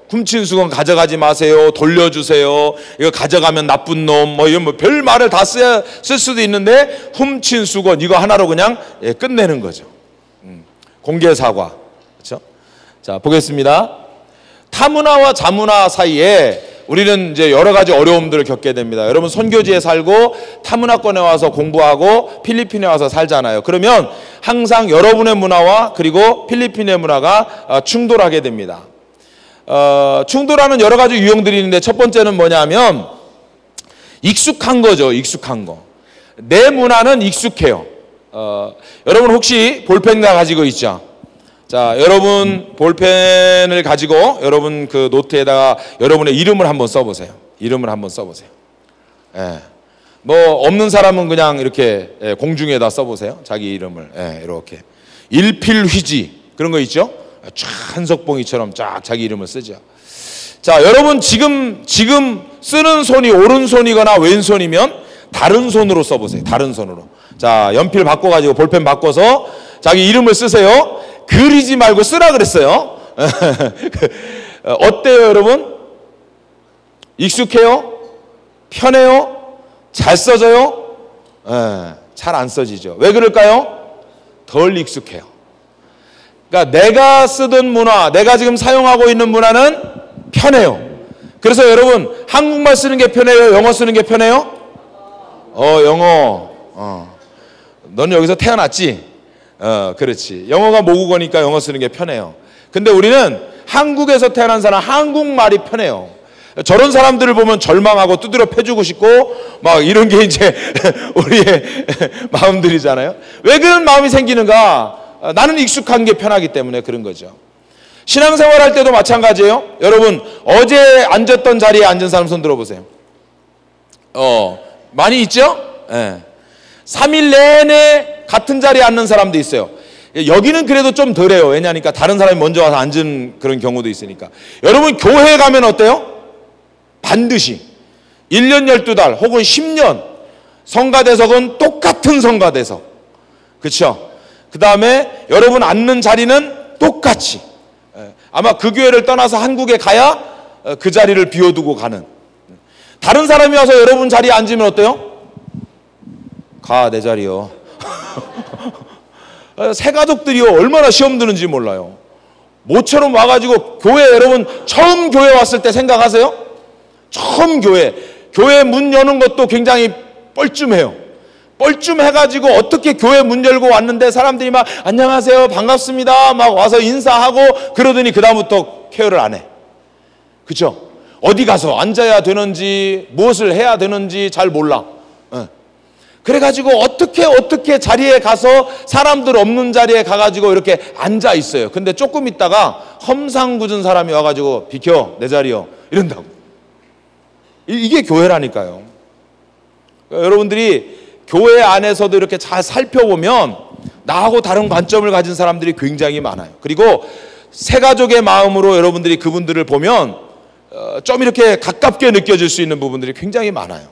훔친 수건 가져가지 마세요. 돌려주세요. 이거 가져가면 나쁜 놈. 이런 별 말을 다 쓸 수도 있는데, 훔친 수건 이거 하나로 그냥 끝내는 거죠. 공개 사과. 그렇죠? 자, 보겠습니다. 타문화와 자문화 사이에 우리는 이제 여러 가지 어려움들을 겪게 됩니다. 여러분 선교지에 살고 타문화권에 와서 공부하고 필리핀에 와서 살잖아요. 그러면 항상 여러분의 문화와 그리고 필리핀의 문화가 충돌하게 됩니다. 충돌하는 여러 가지 유형들이 있는데 첫 번째는 뭐냐면 익숙한 거죠. 익숙한 거. 내 문화는 익숙해요. 여러분 혹시 볼펜 가지고 있죠? 자, 여러분 볼펜을 가지고 여러분 그 노트에다가 여러분의 이름을 한번 써보세요. 이름을 한번 써보세요. 예. 뭐 없는 사람은 그냥 이렇게 공중에다 써보세요. 자기 이름을. 예, 이렇게 일필휘지 그런 거 있죠? 쫙 한석봉이처럼 쫙 자기 이름을 쓰죠. 자, 여러분 지금 쓰는 손이 오른손이거나 왼손이면 다른 손으로 써보세요. 다른 손으로. 자, 연필 바꿔가지고 볼펜 바꿔서 자기 이름을 쓰세요. 그리지 말고 쓰라 그랬어요. 어때요, 여러분? 익숙해요? 편해요? 잘 써져요? 잘 안 써지죠. 왜 그럴까요? 덜 익숙해요. 그러니까 내가 쓰던 문화, 내가 지금 사용하고 있는 문화는 편해요. 그래서 여러분 한국말 쓰는 게 편해요? 영어 쓰는 게 편해요? 영어. 넌 여기서 태어났지? 그렇지. 영어가 모국어니까 영어 쓰는 게 편해요. 근데 우리는 한국에서 태어난 사람 한국말이 편해요. 저런 사람들을 보면 절망하고 두드려 패주고 싶고 막 이런 게 이제 우리의 마음들이잖아요. 왜 그런 마음이 생기는가? 나는 익숙한 게 편하기 때문에 그런 거죠. 신앙생활 할 때도 마찬가지예요. 여러분 어제 앉았던 자리에 앉은 사람 손 들어보세요. 많이 있죠? 3일 내내 같은 자리에 앉는 사람도 있어요. 여기는 그래도 좀 덜해요. 왜냐하니까 다른 사람이 먼저 와서 앉은 그런 경우도 있으니까. 여러분 교회에 가면 어때요? 반드시 1년 12달 혹은 10년 성가대석은 똑같은 성가대석. 그렇죠? 그 다음에 여러분 앉는 자리는 똑같이. 아마 그 교회를 떠나서 한국에 가야 그 자리를 비워두고 가는. 다른 사람이 와서 여러분 자리에 앉으면 어때요? 가, 내 자리요. 새 가족들이요 얼마나 시험 드는지 몰라요. 모처럼 와가지고 교회 여러분 처음 교회 왔을 때 생각하세요? 처음 교회 문 여는 것도 굉장히 뻘쭘해요. 뻘쭘해가지고 어떻게 교회 문 열고 왔는데 사람들이 막 안녕하세요 반갑습니다 막 와서 인사하고 그러더니 그 다음부터 케어를 안 해. 그렇죠? 어디 가서 앉아야 되는지 무엇을 해야 되는지 잘 몰라. 그래가지고 어떻게 자리에 가서 사람들 없는 자리에 가가지고 이렇게 앉아 있어요. 근데 조금 있다가 험상궂은 사람이 와가지고 비켜 내 자리요 이런다고. 이게 교회라니까요. 그러니까 여러분들이 교회 안에서도 이렇게 잘 살펴보면 나하고 다른 관점을 가진 사람들이 굉장히 많아요. 그리고 새가족의 마음으로 여러분들이 그분들을 보면 좀 이렇게 가깝게 느껴질 수 있는 부분들이 굉장히 많아요.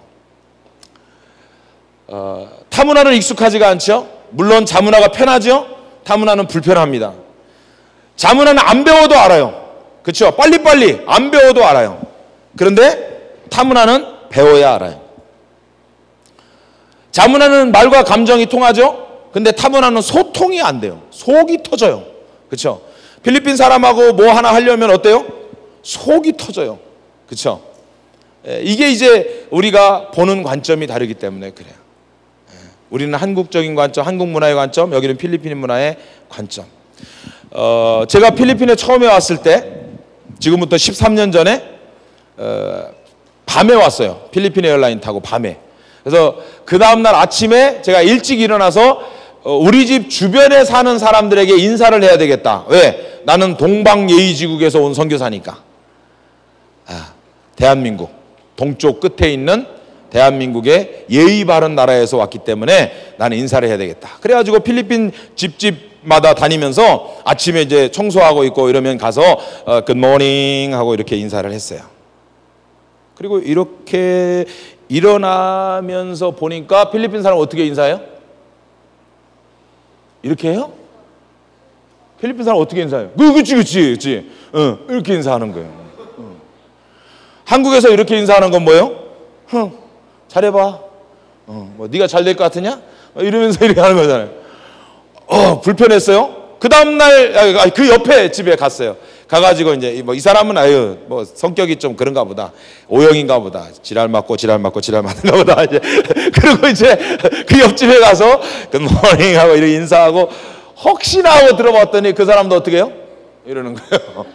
타문화는 익숙하지가 않죠. 물론 자문화가 편하죠. 타문화는 불편합니다. 자문화는 안 배워도 알아요. 그렇죠? 빨리빨리 안 배워도 알아요. 그런데 타문화는 배워야 알아요. 자문화는 말과 감정이 통하죠. 근데 타문화는 소통이 안 돼요. 속이 터져요. 그렇죠? 필리핀 사람하고 뭐 하나 하려면 어때요? 속이 터져요. 그렇죠? 이게 이제 우리가 보는 관점이 다르기 때문에 그래요. 우리는 한국적인 관점, 한국 문화의 관점, 여기는 필리핀 문화의 관점. 제가 필리핀에 처음에 왔을 때 지금부터 13년 전에 밤에 왔어요. 필리핀 에어라인 타고 밤에. 그래서 그 다음날 아침에 제가 일찍 일어나서 우리 집 주변에 사는 사람들에게 인사를 해야 되겠다. 왜? 나는 동방예의지국에서 온 선교사니까. 대한민국 동쪽 끝에 있는 대한민국의 예의 바른 나라에서 왔기 때문에 나는 인사를 해야 되겠다. 그래가지고 필리핀 집집마다 다니면서 아침에 이제 청소하고 있고 이러면 가서 Good morning 하고 이렇게 인사를 했어요. 그리고 이렇게 일어나면서 보니까 필리핀 사람 어떻게 인사해요? 이렇게 해요? 필리핀 사람 어떻게 인사해요? 그치. 이렇게 인사하는 거예요. 한국에서 이렇게 인사하는 건 뭐예요? 잘해봐. 뭐 네가 잘 될 것 같으냐? 이러면서 이렇게 하는 거잖아요. 불편했어요. 그 다음날 그 옆에 집에 갔어요. 가가지고 이제 뭐 이 사람은 뭐 성격이 좀 그런가 보다. O형인가 보다. 지랄 맞고 맞는가 보다. 이제 그리고 이제 그 옆집에 가서 굿모닝 하고 이렇게 인사하고 혹시나 하고 들어봤더니 그 사람도 어떻게 해요? 이러는 거예요.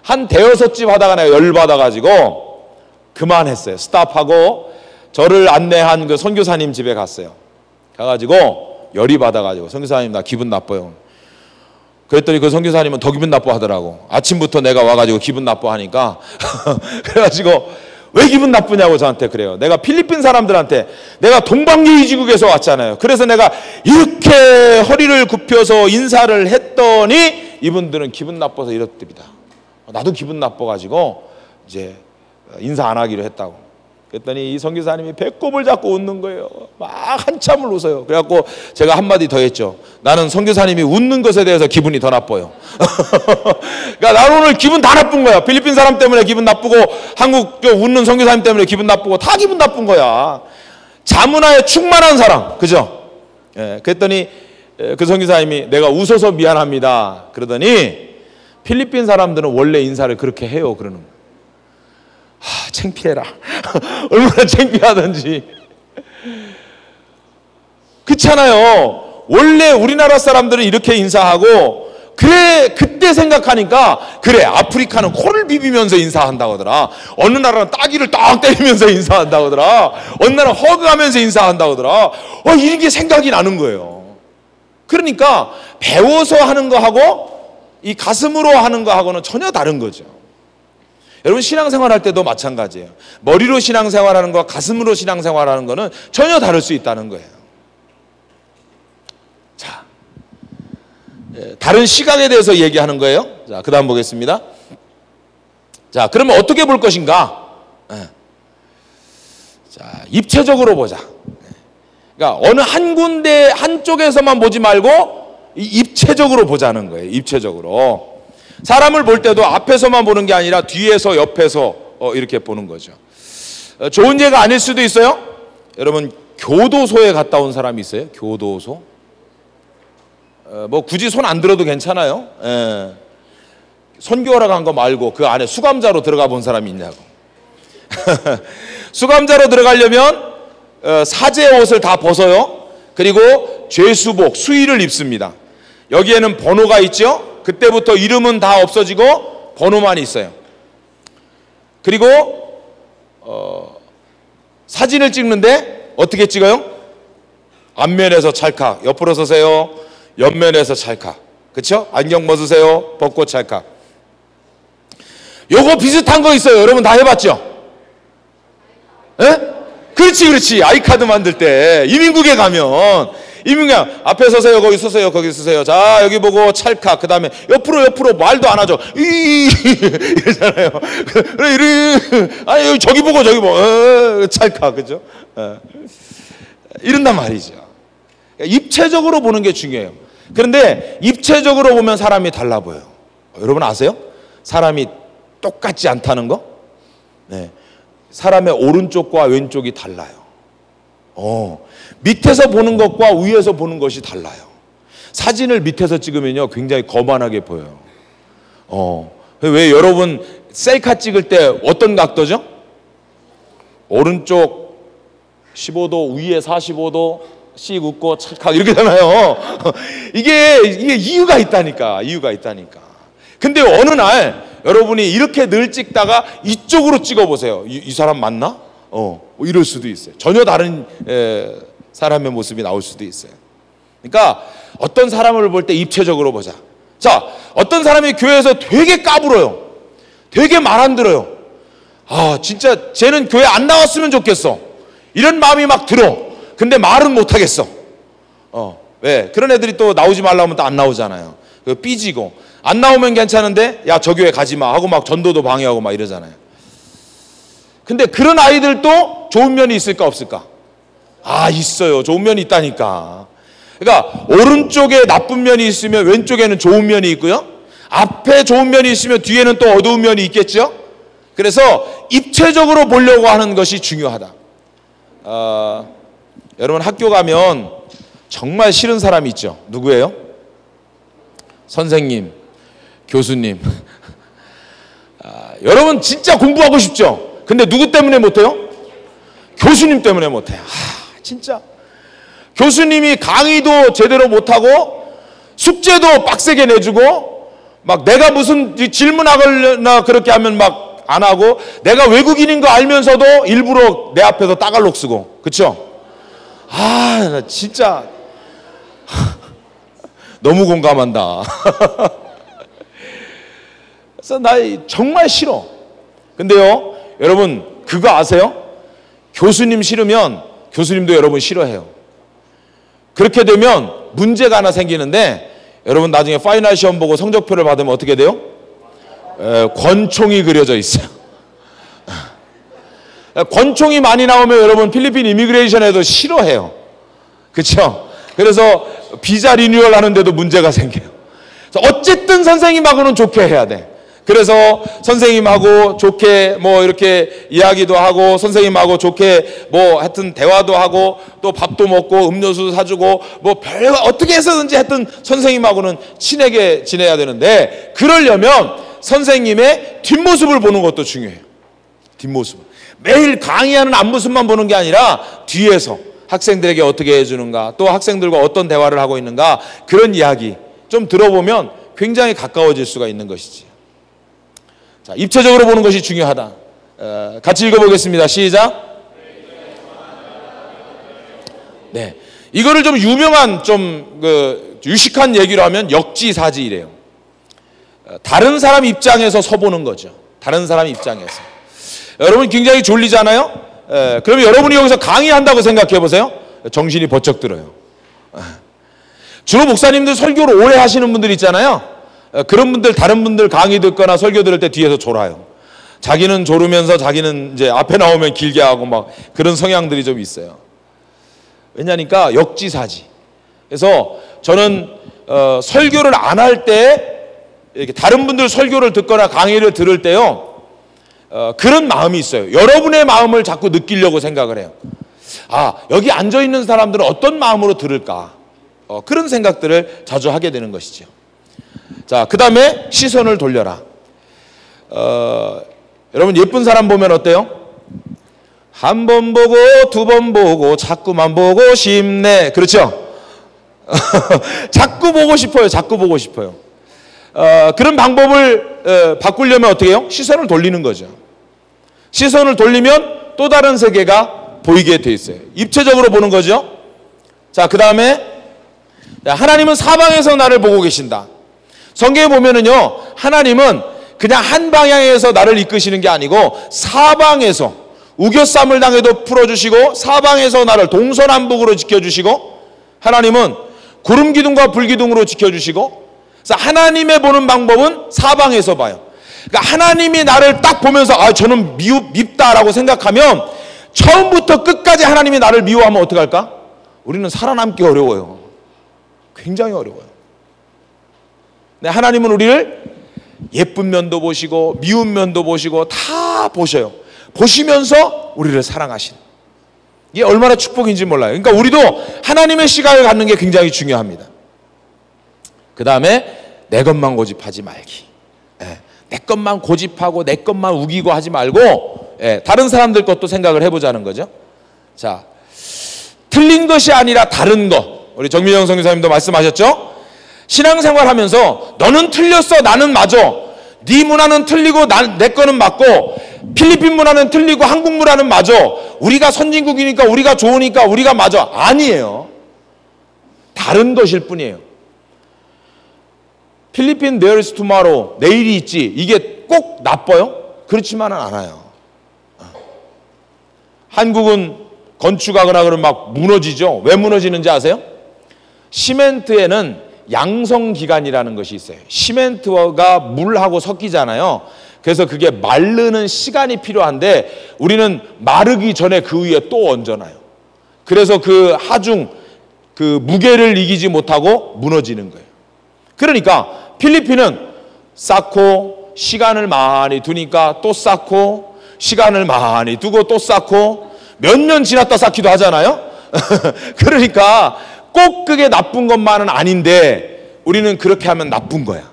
한 대여섯 집 하다가 내가 열받아가지고 그만했어요. 스탑하고 저를 안내한 그 선교사님 집에 갔어요. 가가지고 열이 받아가지고 선교사님 나 기분 나빠요. 그랬더니 그 선교사님은 더 기분 나빠하더라고. 아침부터 내가 와가지고 기분 나빠하니까 그래가지고 왜 기분 나쁘냐고 저한테 그래요. 내가 필리핀 사람들한테 내가 동방예의지국에서 왔잖아요. 그래서 내가 이렇게 허리를 굽혀서 인사를 했더니 이분들은 기분 나빠서 이렇답니다. 나도 기분 나빠가지고 이제 인사 안 하기로 했다고. 그랬더니 이 선교사님이 배꼽을 잡고 웃는 거예요. 막 한참을 웃어요. 그래갖고 제가 한마디 더 했죠. 나는 선교사님이 웃는 것에 대해서 기분이 더 나빠요. 그러니까 나는 오늘 기분 다 나쁜 거야. 필리핀 사람 때문에 기분 나쁘고 한국 웃는 선교사님 때문에 기분 나쁘고 다 기분 나쁜 거야. 자문하에 충만한 사람, 그죠? 예, 그랬더니 그 선교사님이 내가 웃어서 미안합니다. 그러더니 필리핀 사람들은 원래 인사를 그렇게 해요. 그러는 거예요. 창피해라. 얼마나 창피하던지. 그렇잖아요. 원래 우리나라 사람들은 이렇게 인사하고, 그래, 그때 생각하니까, 그래, 아프리카는 코를 비비면서 인사한다고 하더라. 어느 나라는 따귀를 딱 때리면서 인사한다고 하더라. 어느 나라는 허그하면서 인사한다고 하더라. 이런 게 생각이 나는 거예요. 그러니까 배워서 하는 거하고 이 가슴으로 하는 거하고는 전혀 다른 거죠. 여러분 신앙생활 할 때도 마찬가지예요. 머리로 신앙생활하는 거와 가슴으로 신앙생활하는 거는 전혀 다를 수 있다는 거예요. 자, 다른 시각에 대해서 얘기하는 거예요. 자, 그 다음 보겠습니다. 자, 그러면 어떻게 볼 것인가? 자, 입체적으로 보자. 그러니까 어느 한 군데 한쪽에서만 보지 말고 입체적으로 보자는 거예요. 입체적으로. 사람을 볼 때도 앞에서만 보는 게 아니라 뒤에서 옆에서 이렇게 보는 거죠. 좋은 예가 아닐 수도 있어요. 여러분 교도소에 갔다 온 사람이 있어요? 교도소? 뭐 굳이 손 안 들어도 괜찮아요. 선교하러 간 거 말고 그 안에 수감자로 들어가 본 사람이 있냐고. 수감자로 들어가려면 사제 옷을 다 벗어요. 그리고 죄수복, 수의를 입습니다. 여기에는 번호가 있죠. 그때부터 이름은 다 없어지고 번호만 있어요. 그리고 사진을 찍는데 어떻게 찍어요? 앞면에서 찰칵, 옆으로 서세요. 옆면에서 찰칵. 그렇죠? 안경 벗으세요. 벗고 찰칵. 요거 비슷한 거 있어요. 여러분 다 해봤죠? 예? 그렇지. 아이카드 만들 때 이민국에 가면 이민국 앞에 서세요. 거기 서세요. 거기 서세요. 자, 여기 보고 찰칵. 그 다음에 옆으로 말도 안 하죠. 이러잖아요. 아니 저기 보고 찰칵. 그죠? 이런단 말이죠. 입체적으로 보는 게 중요해요. 그런데 입체적으로 보면 사람이 달라 보여요. 여러분 아세요? 사람이 똑같지 않다는 거? 네. 사람의 오른쪽과 왼쪽이 달라요. 밑에서 보는 것과 위에서 보는 것이 달라요. 사진을 밑에서 찍으면요 굉장히 거만하게 보여요. 왜 여러분 셀카 찍을 때 어떤 각도죠? 오른쪽 15도, 위에 45도, 씩 웃고 찰칵 이렇게 되나요? 이게 이유가 있다니까. 근데 어느 날 여러분이 이렇게 늘 찍다가 이쪽으로 찍어보세요. 이 사람 맞나? 이럴 수도 있어요. 전혀 다른 사람의 모습이 나올 수도 있어요. 그러니까 어떤 사람을 볼 때 입체적으로 보자. 자, 어떤 사람이 교회에서 되게 까불어요. 되게 말 안 들어요. 진짜 쟤는 교회 안 나왔으면 좋겠어. 이런 마음이 막 들어. 근데 말은 못 하겠어. 왜? 그런 애들이 또 나오지 말라고 하면 또 안 나오잖아요. 삐지고. 안 나오면 괜찮은데 야, 저 교회 가지 마 하고 막 전도도 방해하고 막 이러잖아요. 근데 그런 아이들도 좋은 면이 있을까 없을까? 있어요. 좋은 면이 있다니까. 그러니까 오른쪽에 나쁜 면이 있으면 왼쪽에는 좋은 면이 있고요. 앞에 좋은 면이 있으면 뒤에는 또 어두운 면이 있겠죠. 그래서 입체적으로 보려고 하는 것이 중요하다. 여러분 학교 가면 정말 싫은 사람이 있죠. 누구예요? 선생님, 교수님. 여러분 진짜 공부하고 싶죠? 근데 누구 때문에 못해요? 교수님 때문에 못해요. 진짜 교수님이 강의도 제대로 못하고 숙제도 빡세게 내주고 막 내가 무슨 질문하거나 그렇게 하면 막 안 하고, 내가 외국인인 거 알면서도 일부러 내 앞에서 따갈록 쓰고, 그쵸? 아, 나 진짜 너무 공감한다. 그래서 나 정말 싫어. 근데요, 여러분 그거 아세요? 교수님 싫으면 교수님도 여러분 싫어해요. 그렇게 되면 문제가 하나 생기는데, 여러분 나중에 파이널 시험 보고 성적표를 받으면 어떻게 돼요? 권총이 그려져 있어요. 권총이 많이 나오면 여러분 필리핀 이미그레이션에도 싫어해요. 그렇죠? 그래서 비자 리뉴얼 하는데도 문제가 생겨요. 어쨌든 선생님하고는 좋게 해야 돼. 그래서 선생님하고 좋게 뭐 이렇게 이야기도 하고, 선생님하고 좋게 뭐 하여튼 대화도 하고, 또 밥도 먹고 음료수 사주고, 뭐 별거 어떻게 해서든지 하여튼 선생님하고는 친하게 지내야 되는데, 그러려면 선생님의 뒷모습을 보는 것도 중요해요. 뒷모습. 매일 강의하는 앞모습만 보는 게 아니라 뒤에서 학생들에게 어떻게 해주는가, 또 학생들과 어떤 대화를 하고 있는가, 그런 이야기 좀 들어보면 굉장히 가까워질 수가 있는 것이지. 자, 입체적으로 보는 것이 중요하다. 같이 읽어보겠습니다. 시작. 네, 이거를 좀 유명한 좀 유식한 얘기로 하면 역지사지이래요. 다른 사람 입장에서 서보는 거죠. 다른 사람 입장에서. 여러분 굉장히 졸리잖아요. 그러면 여러분이 여기서 강의한다고 생각해 보세요. 정신이 번쩍 들어요. 주로 목사님들 설교를 오래 하시는 분들 있잖아요. 그런 분들, 다른 분들 강의 듣거나 설교 들을 때 뒤에서 졸아요. 자기는 졸으면서 자기는 이제 앞에 나오면 길게 하고 막 그런 성향들이 좀 있어요. 왜냐니까 역지사지. 그래서 저는 설교를 안 할 때, 이렇게 다른 분들 설교를 듣거나 강의를 들을 때요, 그런 마음이 있어요. 여러분의 마음을 자꾸 느끼려고 생각을 해요. 아, 여기 앉아있는 사람들은 어떤 마음으로 들을까? 그런 생각들을 자주 하게 되는 것이죠. 자, 그 다음에 시선을 돌려라. 여러분 예쁜 사람 보면 어때요? 한 번 보고 두 번 보고 자꾸만 보고 싶네. 그렇죠? 자꾸 보고 싶어요. 자꾸 보고 싶어요. 그런 방법을 바꾸려면 어떻게 해요? 시선을 돌리는 거죠. 시선을 돌리면 또 다른 세계가 보이게 돼 있어요. 입체적으로 보는 거죠. 자, 그 다음에 하나님은 사방에서 나를 보고 계신다. 성경에 보면은요, 하나님은 그냥 한 방향에서 나를 이끄시는 게 아니고 사방에서, 우겨쌈을 당해도 풀어주시고 사방에서 나를 동서남북으로 지켜주시고, 하나님은 구름 기둥과 불 기둥으로 지켜주시고, 그래서 하나님의 보는 방법은 사방에서 봐요. 그러니까 하나님이 나를 딱 보면서 아, 저는 밉다라고 생각하면 처음부터 끝까지 하나님이 나를 미워하면 어떡할까? 우리는 살아남기 어려워요. 굉장히 어려워요. 근데 하나님은 우리를 예쁜 면도 보시고 미운 면도 보시고 다 보셔요. 보시면서 우리를 사랑하신, 이게 얼마나 축복인지 몰라요. 그러니까 우리도 하나님의 시각을 갖는 게 굉장히 중요합니다. 그 다음에 내 것만 고집하지 말기. 내 것만 고집하고 내 것만 우기고 하지 말고 다른 사람들 것도 생각을 해보자는 거죠. 자, 틀린 것이 아니라 다른 것. 우리 정민영 선교사님도 말씀하셨죠? 신앙생활 하면서 너는 틀렸어, 나는 맞아. 네 문화는 틀리고 내 거는 맞고, 필리핀 문화는 틀리고 한국 문화는 맞아. 우리가 선진국이니까, 우리가 좋으니까 우리가 맞아. 아니에요. 다른 것일 뿐이에요. 필리핀 there is tomorrow, 내일이 있지, 이게 꼭 나빠요? 그렇지만은 않아요. 한국은 건축하거나 그러면 막 무너지죠. 왜 무너지는지 아세요? 시멘트에는 양성기간이라는 것이 있어요. 시멘트가 물하고 섞이잖아요. 그래서 그게 마르는 시간이 필요한데 우리는 마르기 전에 그 위에 또 얹어놔요. 그래서 그 하중, 그 무게를 이기지 못하고 무너지는 거예요. 그러니까 필리핀은 쌓고 시간을 많이 두니까 또 쌓고 시간을 많이 두고 또 쌓고 몇 년 지났다 쌓기도 하잖아요. 그러니까 꼭 그게 나쁜 것만은 아닌데 우리는 그렇게 하면 나쁜 거야.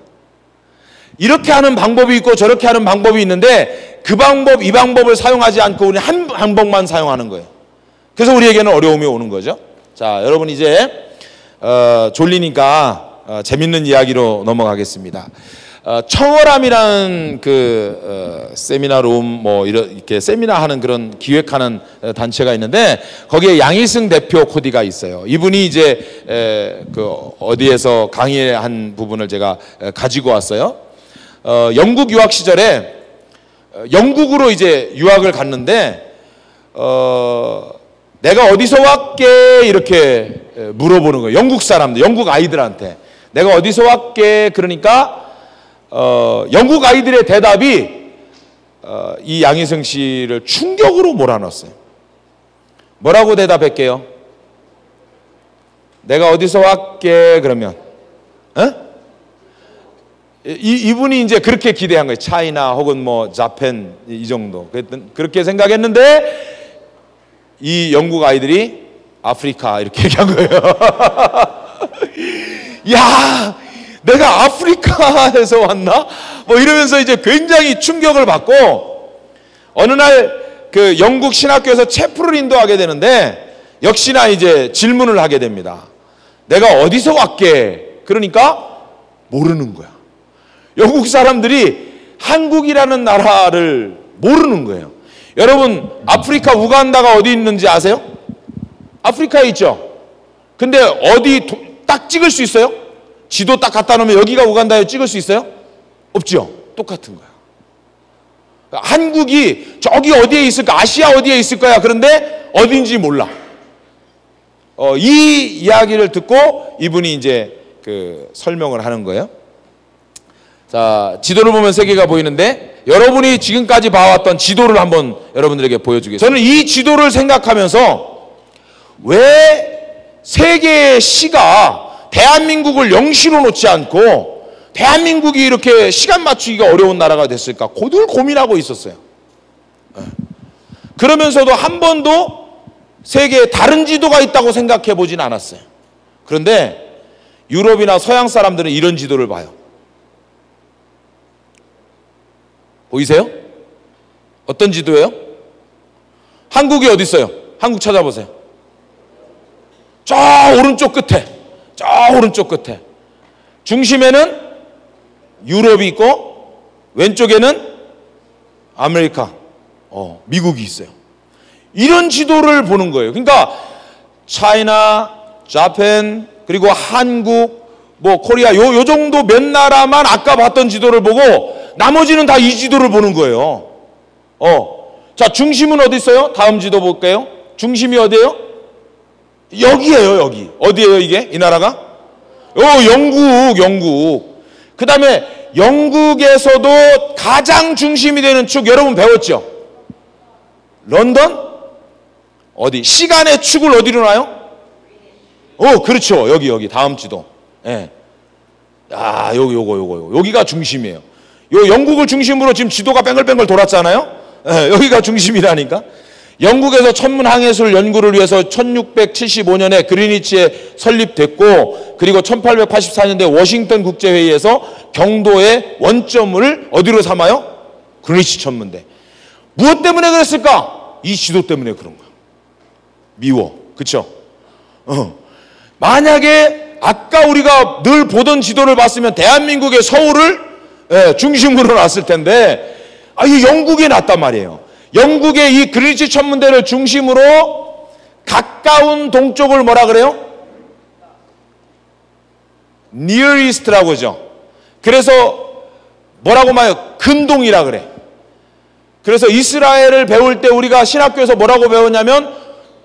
이렇게 하는 방법이 있고 저렇게 하는 방법이 있는데 그 방법, 이 방법을 사용하지 않고 우리는 한 방법만 사용하는 거예요. 그래서 우리에게는 어려움이 오는 거죠. 자, 여러분 이제 졸리니까 재밌는 이야기로 넘어가겠습니다. 청어람이라는 세미나룸 뭐 이렇게 세미나 하는 그런 기획하는 단체가 있는데 거기에 양희승 대표 코디가 있어요. 이분이 이제 어디에서 강의한 부분을 제가 가지고 왔어요. 영국 유학 시절에 영국으로 이제 유학을 갔는데 내가 어디서 왔게 이렇게 물어보는 거예요. 영국 사람들, 영국 아이들한테 내가 어디서 왔게 그러니까 영국 아이들의 대답이 이 양희승 씨를 충격으로 몰아넣었어요. 뭐라고 대답할게요? 내가 어디서 왔게 그러면 이분이 이제 그렇게 기대한 거예요. 차이나 혹은 뭐 자펜 이 정도 그렇게 생각했는데 이 영국 아이들이 아프리카 이렇게 얘기한 거예요. 야, 내가 아프리카에서 왔나? 뭐 이러면서 이제 굉장히 충격을 받고 어느 날 그 영국 신학교에서 체프를 인도하게 되는데 역시나 이제 질문을 하게 됩니다. 내가 어디서 왔게? 그러니까 모르는 거야. 영국 사람들이 한국이라는 나라를 모르는 거예요. 여러분 아프리카 우간다가 어디 있는지 아세요? 아프리카에 있죠. 근데 어디 딱 찍을 수 있어요? 지도 딱 갖다 놓으면 여기가 우간다에 찍을 수 있어요? 없죠. 똑같은 거야. 한국이 저기 어디에 있을까? 아시아 어디에 있을 거야. 그런데 어딘지 몰라. 이 이야기를 듣고 이분이 이제 설명을 하는 거예요. 자, 지도를 보면 세계가 보이는데 여러분이 지금까지 봐왔던 지도를 한번 여러분들에게 보여주겠습니다. 저는 이 지도를 생각하면서 왜 세계의 시가 대한민국을 영시로 놓지 않고 대한민국이 이렇게 시간 맞추기가 어려운 나라가 됐을까 늘 고민하고 있었어요. 그러면서도 한 번도 세계에 다른 지도가 있다고 생각해 보진 않았어요. 그런데 유럽이나 서양 사람들은 이런 지도를 봐요. 보이세요? 어떤 지도예요? 한국이 어디 있어요? 한국 찾아보세요. 저 오른쪽 끝에, 저 오른쪽 끝에. 중심에는 유럽이 있고 왼쪽에는 아메리카, 미국이 있어요. 이런 지도를 보는 거예요. 그러니까 차이나, 자펜, 그리고 한국, 뭐 코리아 요 정도 몇 나라만 아까 봤던 지도를 보고 나머지는 다 이 지도를 보는 거예요. 자, 중심은 어디 있어요? 다음 지도 볼게요. 중심이 어디예요? 여기예요, 여기. 어디예요, 이게? 이 나라가? 영국. 그 다음에 영국에서도 가장 중심이 되는 축 여러분 배웠죠? 런던? 어디? 시간의 축을 어디로 놔요? 그렇죠. 여기 다음 지도. 예. 아, 여기가 중심이에요. 요 영국을 중심으로 지금 지도가 뱅글뱅글 돌았잖아요. 예, 여기가 중심이라니까. 영국에서 천문항해술 연구를 위해서 1675년에 그리니치에 설립됐고 그리고 1884년에 워싱턴 국제회의에서 경도의 원점을 어디로 삼아요? 그리니치 천문대. 무엇 때문에 그랬을까? 이 지도 때문에 그런 거야. 미워. 그쵸? 만약에 아까 우리가 늘 보던 지도를 봤으면 대한민국의 서울을 중심으로 놨을 텐데 이 영국에 놨단 말이에요. 영국의 이 그리니치 천문대를 중심으로 가까운 동쪽을 뭐라 그래요? Near East라고 하죠. 그래서 뭐라고 말해요? 근동이라 그래. 그래서 이스라엘을 배울 때 우리가 신학교에서 뭐라고 배웠냐면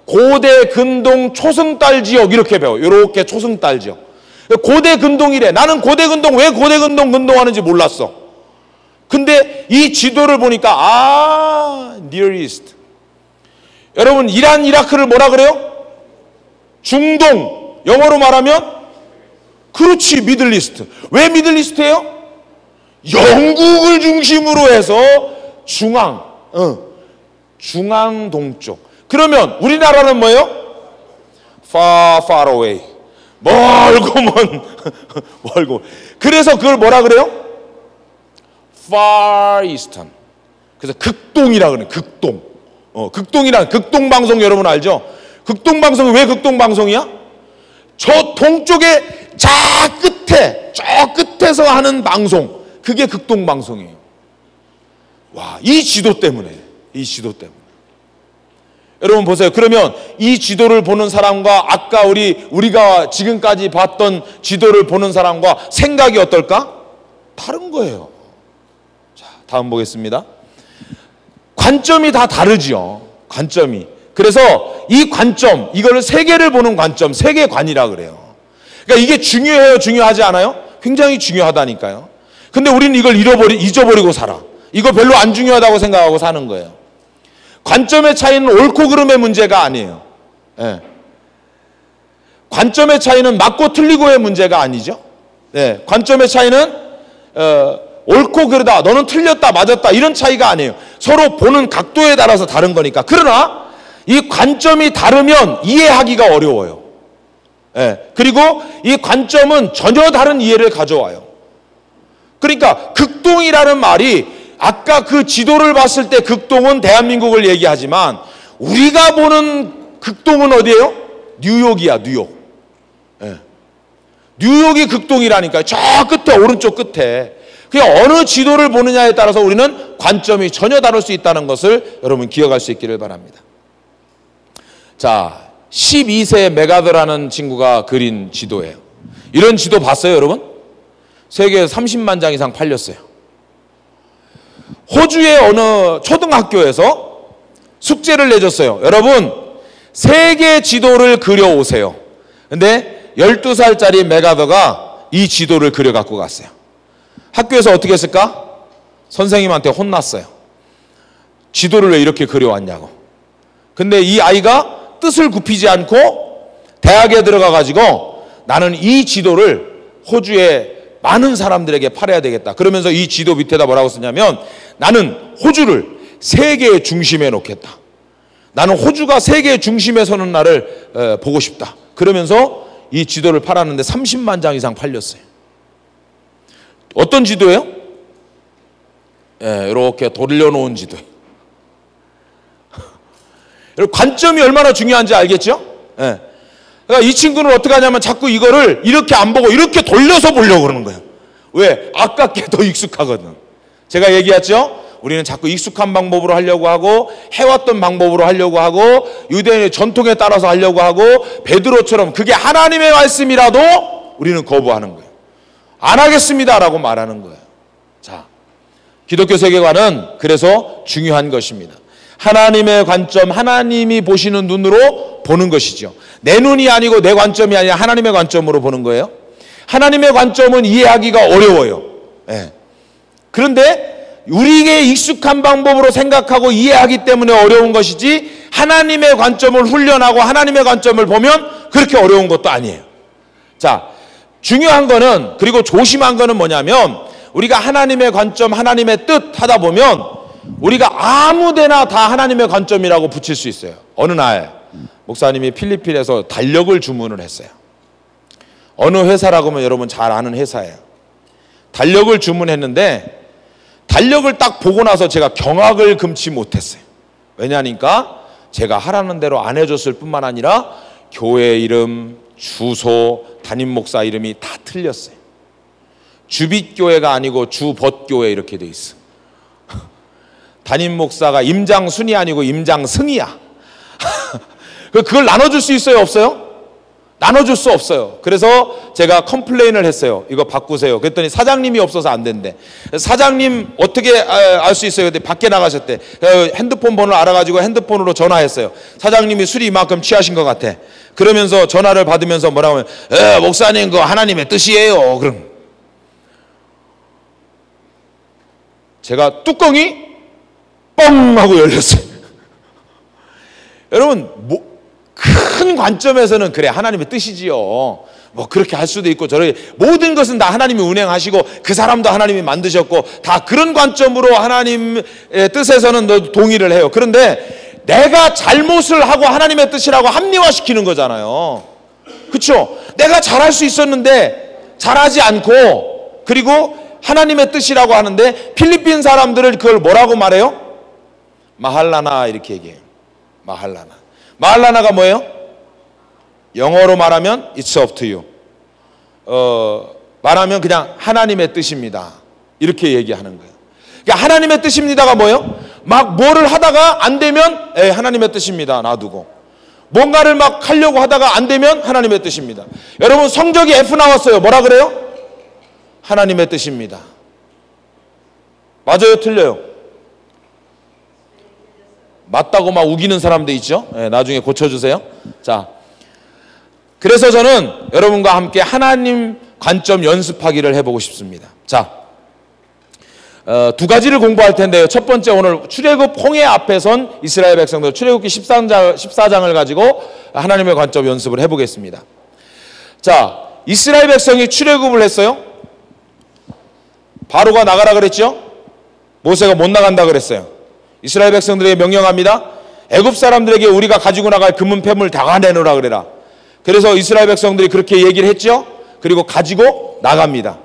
고대 근동 초승달 지역 이렇게 배워요. 이렇게 초승달 지역. 고대 근동이래. 나는 고대 근동 왜 고대 근동 근동하는지 몰랐어. 근데 이 지도를 보니까 Near East. 여러분 이란 이라크를 뭐라 그래요? 중동. 영어로 말하면 그렇지 미들 이스트. 왜 미들 이스트예요? 영국을 중심으로 해서 중앙 동쪽. 그러면 우리나라는 뭐예요? Far away. 멀고. 그래서 그걸 뭐라 그래요? Far Eastern. 그래서 극동이라 그래요. 극동. 극동이란 극동방송 여러분 알죠? 극동방송이 왜 극동방송이야? 저 동쪽에 저 끝에서 하는 방송. 그게 극동방송이에요. 와, 이 지도 때문에, 이 지도 때문에. 여러분 보세요. 그러면 이 지도를 보는 사람과 아까 우리가 지금까지 봤던 지도를 보는 사람과 생각이 어떨까? 다른 거예요. 자, 다음 보겠습니다. 관점이 다 다르지요. 관점이. 그래서 이 관점, 이걸 세계를 보는 관점, 세계관이라 그래요. 그러니까 이게 중요해요, 중요하지 않아요? 굉장히 중요하다니까요. 근데 우리는 이걸 잊어버리고 살아. 이거 별로 안 중요하다고 생각하고 사는 거예요. 관점의 차이는 옳고 그름의 문제가 아니에요. 예. 관점의 차이는 맞고 틀리고의 문제가 아니죠. 예. 관점의 차이는 옳고 그르다, 너는 틀렸다, 맞았다, 이런 차이가 아니에요. 서로 보는 각도에 따라서 다른 거니까. 그러나 이 관점이 다르면 이해하기가 어려워요. 예. 그리고 이 관점은 전혀 다른 이해를 가져와요. 그러니까 극동이라는 말이 아까 그 지도를 봤을 때 극동은 대한민국을 얘기하지만 우리가 보는 극동은 어디예요? 뉴욕이야, 뉴욕. 예. 뉴욕이 극동이라니까요. 저 끝에, 오른쪽 끝에. 그냥 어느 지도를 보느냐에 따라서 우리는 관점이 전혀 다를 수 있다는 것을 여러분 기억할 수 있기를 바랍니다. 자, 12세 메가더라는 친구가 그린 지도예요. 이런 지도 봤어요, 여러분? 세계에 30만 장 이상 팔렸어요. 호주의 어느 초등학교에서 숙제를 내줬어요. 여러분, 세계 지도를 그려오세요. 근데 12살짜리 메가더가 이 지도를 그려 갖고 갔어요. 학교에서 어떻게 했을까? 선생님한테 혼났어요. 지도를 왜 이렇게 그려왔냐고. 근데 이 아이가 뜻을 굽히지 않고 대학에 들어가 가지고 나는 이 지도를 호주의 많은 사람들에게 팔아야 되겠다. 그러면서 이 지도 밑에다 뭐라고 쓰냐면 나는 호주를 세계의 중심에 놓겠다. 나는 호주가 세계의 중심에 서는 날을 보고 싶다. 그러면서 이 지도를 팔았는데 30만 장 이상 팔렸어요. 어떤 지도예요? 예, 이렇게 돌려놓은 지도예요. 관점이 얼마나 중요한지 알겠죠? 예. 그러니까 이 친구는 어떻게 하냐면 자꾸 이거를 이렇게 안 보고 이렇게 돌려서 보려고 그러는 거예요. 왜? 아깝게 더 익숙하거든. 제가 얘기했죠? 우리는 자꾸 익숙한 방법으로 하려고 하고 해왔던 방법으로 하려고 하고 유대인의 전통에 따라서 하려고 하고 베드로처럼 그게 하나님의 말씀이라도 우리는 거부하는 거예요. 안 하겠습니다라고 말하는 거예요. 자, 기독교 세계관은 그래서 중요한 것입니다. 하나님의 관점, 하나님이 보시는 눈으로 보는 것이죠. 내 눈이 아니고 내 관점이 아니라 하나님의 관점으로 보는 거예요. 하나님의 관점은 이해하기가 어려워요. 예. 그런데 우리에게 익숙한 방법으로 생각하고 이해하기 때문에 어려운 것이지 하나님의 관점을 훈련하고 하나님의 관점을 보면 그렇게 어려운 것도 아니에요. 자, 중요한 거는, 그리고 조심한 거는 뭐냐면 우리가 하나님의 관점, 하나님의 뜻 하다 보면 우리가 아무데나 다 하나님의 관점이라고 붙일 수 있어요. 어느 날 목사님이 필리핀에서 달력을 주문을 했어요. 어느 회사라고 하면 여러분 잘 아는 회사예요. 달력을 주문했는데 달력을 딱 보고 나서 제가 경악을 금치 못했어요. 왜냐니까 제가 하라는 대로 안 해줬을 뿐만 아니라 교회 이름, 주소, 담임 목사 이름이 다 틀렸어요. 주빛교회가 아니고 주벗교회 이렇게 돼 있어. 담임 목사가 임장순이 아니고 임장승이야. 그걸 나눠줄 수 있어요, 없어요? 나눠줄 수 없어요. 그래서 제가 컴플레인을 했어요. 이거 바꾸세요. 그랬더니 사장님이 없어서 안 된대. 사장님 어떻게 알 수 있어요? 근데 밖에 나가셨대. 핸드폰 번호를 알아가지고 핸드폰으로 전화했어요. 사장님이 술이 이만큼 취하신 것 같아. 그러면서 전화를 받으면서 뭐라고 하면 목사님 그거 하나님의 뜻이에요. 그럼 제가 뚜껑이 뻥 하고 열렸어요. 여러분 큰 관점에서는 그래 하나님의 뜻이지요. 뭐 그렇게 할 수도 있고 저렇게 모든 것은 다 하나님이 운행하시고 그 사람도 하나님이 만드셨고 다 그런 관점으로 하나님의 뜻에서는 동의를 해요. 그런데 내가 잘못을 하고 하나님의 뜻이라고 합리화시키는 거잖아요. 그렇죠? 내가 잘할 수 있었는데 잘하지 않고 그리고 하나님의 뜻이라고 하는데 필리핀 사람들을 그걸 뭐라고 말해요? 마할라나 이렇게 얘기해요. 마할라나. 마할라나가 뭐예요? 영어로 말하면 It's up to you. 말하면 그냥 하나님의 뜻입니다. 이렇게 얘기하는 거예요. 그러니까 하나님의 뜻입니다가 뭐예요? 막 뭐를 하다가 안 되면 하나님의 뜻입니다. 놔두고. 뭔가를 막 하려고 하다가 안 되면 하나님의 뜻입니다. 여러분 성적이 F 나왔어요. 뭐라 그래요? 하나님의 뜻입니다. 맞아요? 틀려요? 맞다고 막 우기는 사람도 있죠. 나중에 고쳐주세요. 자, 그래서 저는 여러분과 함께 하나님 관점 연습하기를 해보고 싶습니다. 자, 두 가지를 공부할 텐데요. 첫 번째, 오늘 출애굽 홍해 앞에 선 이스라엘 백성들, 출애굽기 14장을 가지고 하나님의 관점 연습을 해보겠습니다. 자, 이스라엘 백성이 출애굽을 했어요. 바로가 나가라 그랬죠. 모세가 못 나간다 그랬어요. 이스라엘 백성들에게 명령합니다. 애굽 사람들에게 우리가 가지고 나갈 금은 폐물 다 내놓으라 그래라. 그래서 이스라엘 백성들이 그렇게 얘기를 했죠. 그리고 가지고 나갑니다.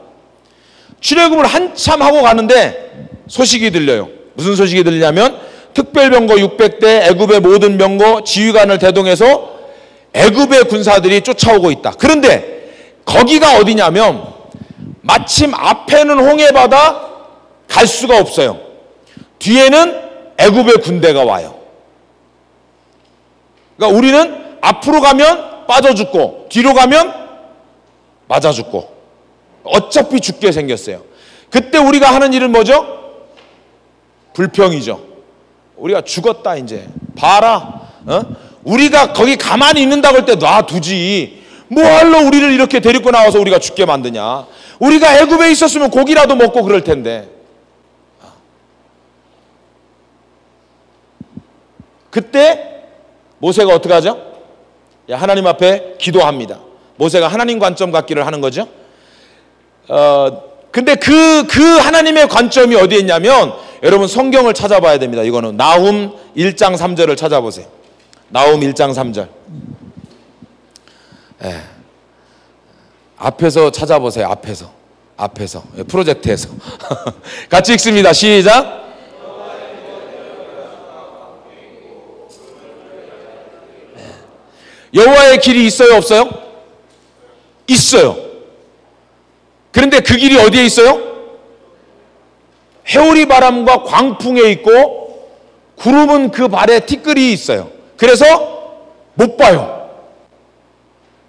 출애굽을 한참 하고 가는데 소식이 들려요. 무슨 소식이 들리냐면 특별병거 600대, 애굽의 모든 병거, 지휘관을 대동해서 애굽의 군사들이 쫓아오고 있다. 그런데 거기가 어디냐면 마침 앞에는 홍해바다 갈 수가 없어요. 뒤에는 애굽의 군대가 와요. 그러니까 우리는 앞으로 가면 빠져 죽고 뒤로 가면 맞아 죽고 어차피 죽게 생겼어요. 그때 우리가 하는 일은 뭐죠? 불평이죠. 우리가 죽었다 이제. 봐라. 우리가 거기 가만히 있는다고 할 때 놔두지. 뭐하러 우리를 이렇게 데리고 나와서 우리가 죽게 만드냐. 우리가 애굽에 있었으면 고기라도 먹고 그럴 텐데. 그때 모세가 어떻게 하죠? 하나님 앞에 기도합니다. 모세가 하나님 관점 갖기를 하는 거죠. 근데 그 하나님의 관점이 어디에 있냐면 여러분 성경을 찾아봐야 됩니다. 이거는 나훔 1장 3절을 찾아보세요. 나훔 1장 3절. 앞에서 찾아보세요. 앞에서 프로젝트에서 같이 읽습니다. 시작. 여호와의 길이 있어요, 없어요? 있어요. 그런데 그 길이 어디에 있어요? 해오리 바람과 광풍에 있고 구름은 그 발에 티끌이 있어요. 그래서 못 봐요.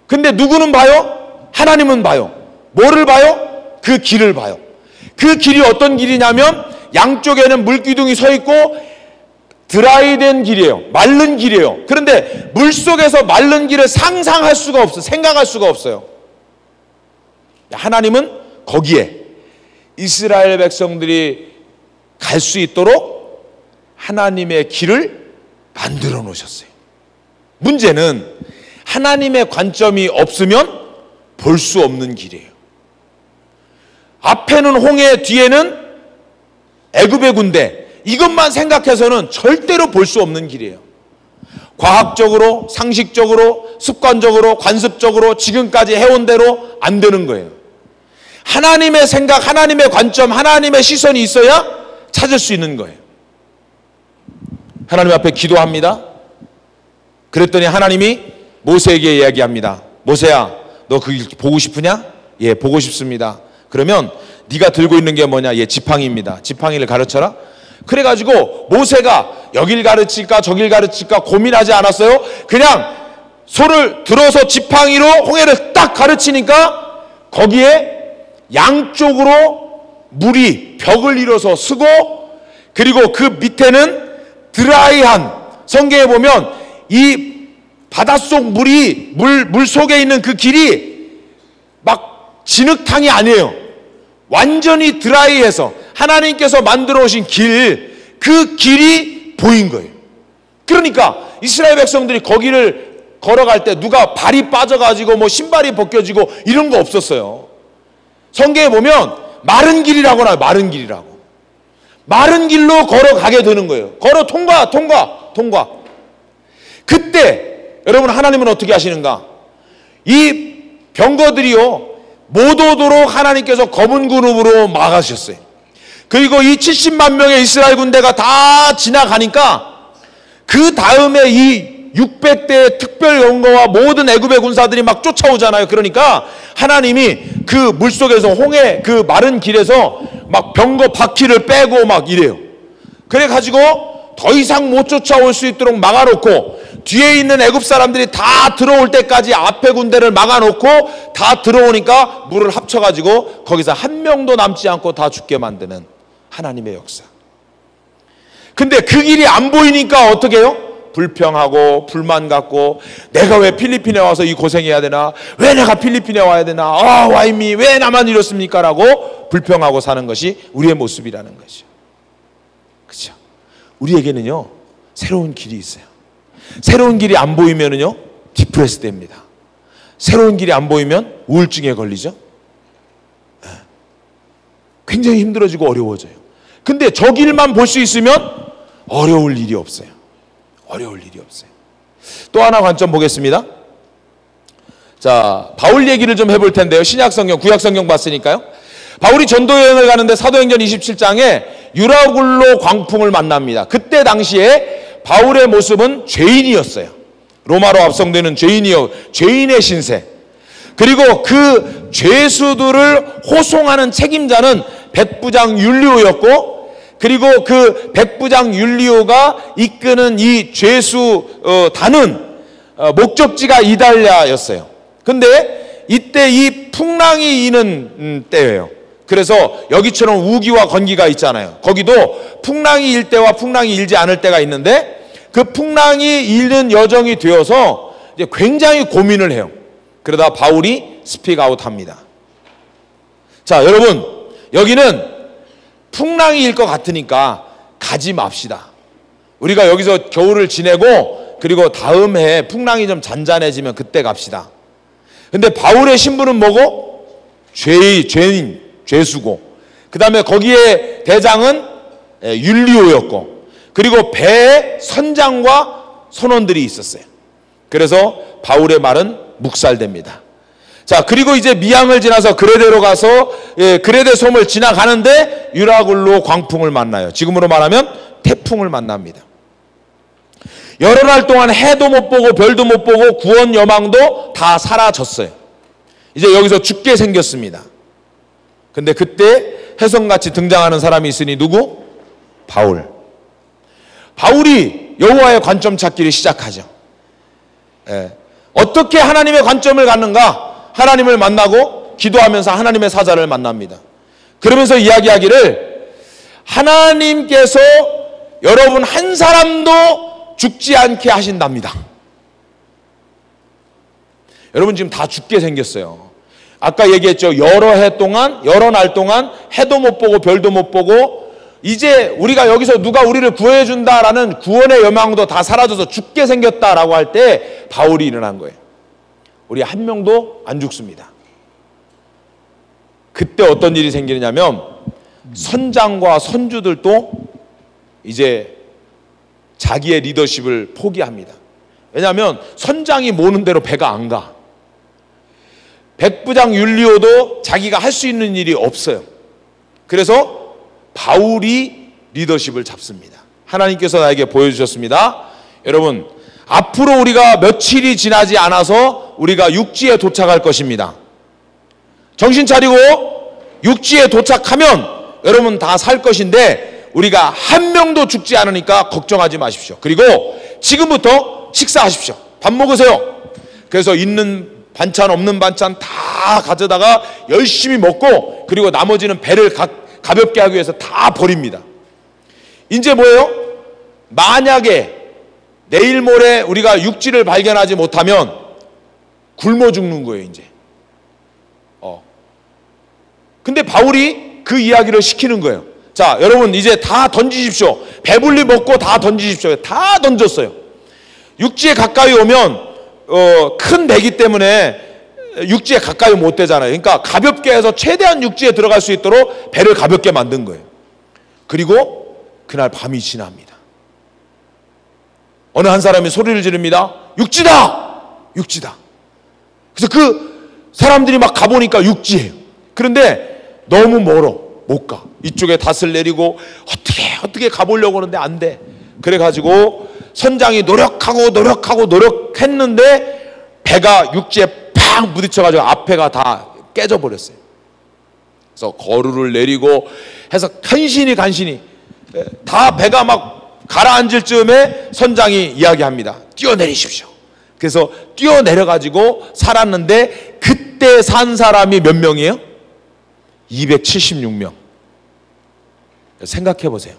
근데 누구는 봐요? 하나님은 봐요. 뭐를 봐요? 그 길을 봐요. 그 길이 어떤 길이냐면 양쪽에는 물기둥이 서 있고 드라이된 길이에요. 마른 길이에요. 그런데 물속에서 마른 길을 상상할 수가 없어요. 생각할 수가 없어요. 하나님은 거기에 이스라엘 백성들이 갈 수 있도록 하나님의 길을 만들어 놓으셨어요. 문제는 하나님의 관점이 없으면 볼 수 없는 길이에요. 앞에는 홍해, 뒤에는 애굽의 군대. 이것만 생각해서는 절대로 볼 수 없는 길이에요. 과학적으로, 상식적으로, 습관적으로, 관습적으로 지금까지 해온 대로 안 되는 거예요. 하나님의 생각, 하나님의 관점, 하나님의 시선이 있어야 찾을 수 있는 거예요. 하나님 앞에 기도합니다. 그랬더니 하나님이 모세에게 이야기합니다. 모세야, 너 그 길 보고 싶으냐? 예, 보고 싶습니다. 그러면 네가 들고 있는 게 뭐냐? 예, 지팡이입니다. 지팡이를 가르쳐라. 그래가지고 모세가 여길 가르칠까 저길 가르칠까 고민하지 않았어요. 그냥 손을 들어서 지팡이로 홍해를 딱 가르치니까 거기에 양쪽으로 물이 벽을 이뤄서 쓰고 그리고 그 밑에는 드라이한, 성경에 보면 이 바닷속 물 속에 있는 그 길이 막 진흙탕이 아니에요. 완전히 드라이해서 하나님께서 만들어 오신 길, 그 길이 보인 거예요. 그러니까 이스라엘 백성들이 거기를 걸어갈 때 누가 발이 빠져가지고 뭐 신발이 벗겨지고 이런 거 없었어요. 성경에 보면 마른 길이라고 나와요. 마른 길이라고. 마른 길로 걸어가게 되는 거예요. 걸어 통과. 그때 여러분 하나님은 어떻게 하시는가? 이 병거들이요 못 오도록 하나님께서 검은 그룹으로 막으셨어요. 그리고 이 70만 명의 이스라엘 군대가 다 지나가니까 그 다음에 이 600대의 특별병거와 모든 애굽의 군사들이 막 쫓아오잖아요. 그러니까 하나님이 그 물속에서 홍해 그 마른 길에서 막 병거 바퀴를 빼고 막 이래요. 그래가지고 더 이상 못 쫓아올 수 있도록 막아놓고 뒤에 있는 애굽 사람들이 다 들어올 때까지 앞에 군대를 막아놓고 다 들어오니까 물을 합쳐가지고 거기서 한 명도 남지 않고 다 죽게 만드는 하나님의 역사. 근데 그 길이 안 보이니까 어떻게 해요? 불평하고 불만 갖고 내가 왜 필리핀에 와서 이 고생해야 되나? 왜 내가 필리핀에 와야 되나? 와이미 왜 나만 이렇습니까? 라고 불평하고 사는 것이 우리의 모습이라는 것이죠. 그렇죠? 우리에게는요 새로운 길이 있어요. 새로운 길이 안 보이면은요 디프레스 됩니다. 새로운 길이 안 보이면 우울증에 걸리죠. 굉장히 힘들어지고 어려워져요. 근데 저 길만 볼 수 있으면 어려울 일이 없어요. 어려울 일이 없어요. 또 하나 관점 보겠습니다. 자, 바울 얘기를 좀 해볼 텐데요. 신약성경, 구약성경 봤으니까요. 바울이 전도여행을 가는데 사도행전 27장에 유라굴로 광풍을 만납니다. 그때 당시에 바울의 모습은 죄인이었어요. 로마로 압송되는 죄인이요, 죄인의 신세. 그리고 그 죄수들을 호송하는 책임자는 백부장 율리오였고, 그리고 그 백부장 율리오가 이끄는 이 죄수 단은 목적지가 이달리아였어요. 근데 이때 이 풍랑이 이는 때예요. 그래서 여기처럼 우기와 건기가 있잖아요. 거기도 풍랑이 일 때와 풍랑이 일지 않을 때가 있는데 그 풍랑이 일는 여정이 되어서 이제 굉장히 고민을 해요. 그러다 바울이 스픽아웃 합니다. 자, 여러분, 여기는 풍랑이 일 것 같으니까 가지 맙시다. 우리가 여기서 겨울을 지내고 그리고 다음 해에 풍랑이 좀 잔잔해지면 그때 갑시다. 근데 바울의 신분은 뭐고? 죄인, 죄수고, 그 다음에 거기에 대장은 율리오였고, 그리고 배에 선장과 선원들이 있었어요. 그래서 바울의 말은 묵살됩니다. 자, 그리고 이제 미항을 지나서 그레데로 가서 그레데 섬을 지나가는데 유라굴로 광풍을 만나요. 지금으로 말하면 태풍을 만납니다. 여러 날 동안 해도 못 보고 별도 못 보고 구원 여망도 다 사라졌어요. 이제 여기서 죽게 생겼습니다. 근데 그때 혜성같이 등장하는 사람이 있으니 누구? 바울. 바울이 여호와의 관점 찾기를 시작하죠. 어떻게 하나님의 관점을 갖는가? 하나님을 만나고 기도하면서 하나님의 사자를 만납니다. 그러면서 이야기하기를 하나님께서 여러분 한 사람도 죽지 않게 하신답니다. 여러분 지금 다 죽게 생겼어요. 아까 얘기했죠. 여러 해 동안, 여러 날 동안 해도 못 보고 별도 못 보고 이제 우리가 여기서 누가 우리를 구해준다라는 구원의 여망도 다 사라져서 죽게 생겼다라고 할 때 바울이 일어난 거예요. 우리 한 명도 안 죽습니다. 그때 어떤 일이 생기느냐면 선장과 선주들도 이제 자기의 리더십을 포기합니다. 왜냐하면 선장이 모는 대로 배가 안 가. 백부장 율리오도 자기가 할 수 있는 일이 없어요. 그래서 바울이 리더십을 잡습니다. 하나님께서 나에게 보여주셨습니다. 여러분, 앞으로 우리가 며칠이 지나지 않아서 우리가 육지에 도착할 것입니다. 정신 차리고 육지에 도착하면 여러분 다 살 것인데 우리가 한 명도 죽지 않으니까 걱정하지 마십시오. 그리고 지금부터 식사하십시오. 밥 먹으세요. 그래서 있는 반찬 없는 반찬 다 가져다가 열심히 먹고 그리고 나머지는 배를 가볍게 하기 위해서 다 버립니다. 이제 뭐예요? 만약에 내일 모레 우리가 육지를 발견하지 못하면 굶어 죽는 거예요, 이제. 근데 바울이 그 이야기를 시키는 거예요. 자, 여러분 이제 다 던지십시오. 배불리 먹고 다 던지십시오. 다 던졌어요. 육지에 가까이 오면 큰 배기 때문에 육지에 가까이 못 되잖아요. 그러니까 가볍게 해서 최대한 육지에 들어갈 수 있도록 배를 가볍게 만든 거예요. 그리고 그날 밤이 지납니다. 어느 한 사람이 소리를 지릅니다. 육지다! 육지다! 그래서 그 사람들이 막 가보니까 육지예요. 그런데 너무 멀어. 못 가. 이쪽에 닷을 내리고 어떻게 가보려고 하는데 안 돼. 그래가지고 선장이 노력했는데 배가 육지에 팍 부딪혀가지고 앞에가 다 깨져버렸어요. 그래서 거루를 내리고 해서 간신히 다 배가 막 가라앉을 즈음에 선장이 이야기합니다. 뛰어내리십시오. 그래서 뛰어내려가지고 살았는데 그때 산 사람이 몇 명이에요? 276명. 생각해 보세요.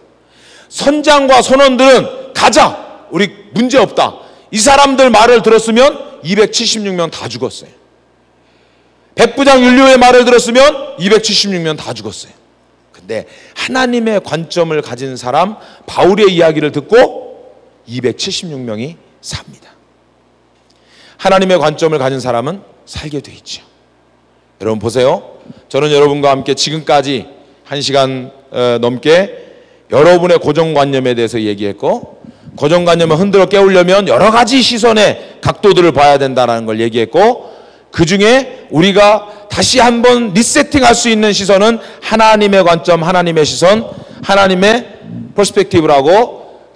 선장과 선원들은 가자, 우리 문제없다, 이 사람들 말을 들었으면 276명 다 죽었어요. 백부장 율리오의 말을 들었으면 276명 다 죽었어요. 근데 하나님의 관점을 가진 사람 바울의 이야기를 듣고 276명이 삽니다. 하나님의 관점을 가진 사람은 살게 돼 있죠. 여러분 보세요. 저는 여러분과 함께 지금까지 1시간 넘게 여러분의 고정관념에 대해서 얘기했고, 고정관념을 흔들어 깨우려면 여러 가지 시선의 각도들을 봐야 된다는 걸 얘기했고, 그 중에 우리가 다시 한번 리세팅할 수 있는 시선은 하나님의 관점, 하나님의 시선, 하나님의 퍼스펙티브라고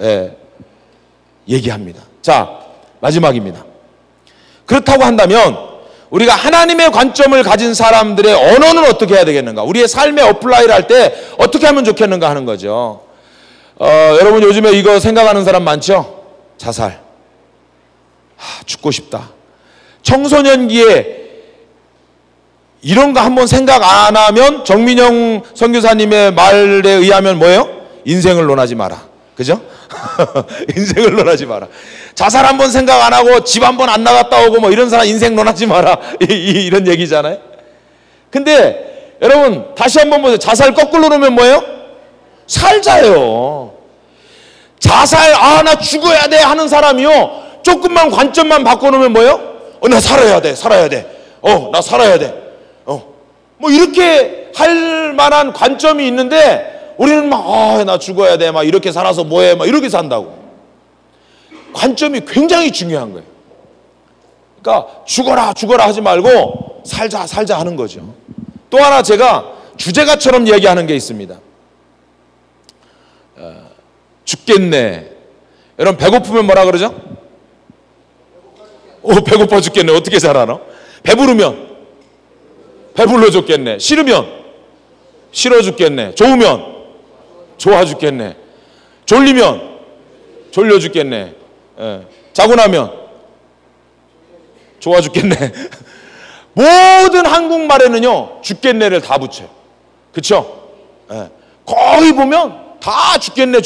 얘기합니다. 자, 마지막입니다. 그렇다고 한다면 우리가 하나님의 관점을 가진 사람들의 언어는 어떻게 해야 되겠는가? 우리의 삶에 어플라이를 할 때 어떻게 하면 좋겠는가 하는 거죠. 여러분 요즘에 이거 생각하는 사람 많죠? 자살. 죽고 싶다. 청소년기에 이런 거 한번 생각 안 하면 정민영 선교사님의 말에 의하면 뭐예요? 인생을 논하지 마라. 그죠? 인생을 논하지 마라. 자살 한번 생각 안 하고 집 한번 안 나갔다 오고 뭐 이런 사람 인생 논하지 마라. 이런 얘기잖아요. 근데 여러분 다시 한번 보세요. 자살 거꾸로 놓으면 뭐예요? 살자요. 자살 나 죽어야 돼 하는 사람이요, 조금만 관점만 바꿔놓으면 뭐예요? 나 살아야 돼. 나 살아야 돼. 뭐 이렇게 할 만한 관점이 있는데 우리는 막 나 죽어야 돼, 막 이렇게 살아서 뭐해, 막 이렇게 산다고. 관점이 굉장히 중요한 거예요. 그러니까 죽어라 하지 말고 살자 하는 거죠. 또 하나 제가 주제가처럼 얘기하는 게 있습니다. 죽겠네. 여러분 배고프면 뭐라 그러죠? 배고파 죽겠네. 어떻게 잘 알아? 배부르면 배불러 죽겠네. 싫으면 싫어 죽겠네. 좋으면 좋아 죽겠네. 졸리면 졸려 죽겠네. 자고 나면 좋아 죽겠네. 모든 한국말에는요 죽겠네를 다 붙여요. 그쵸? 거의 보면 다 죽겠네.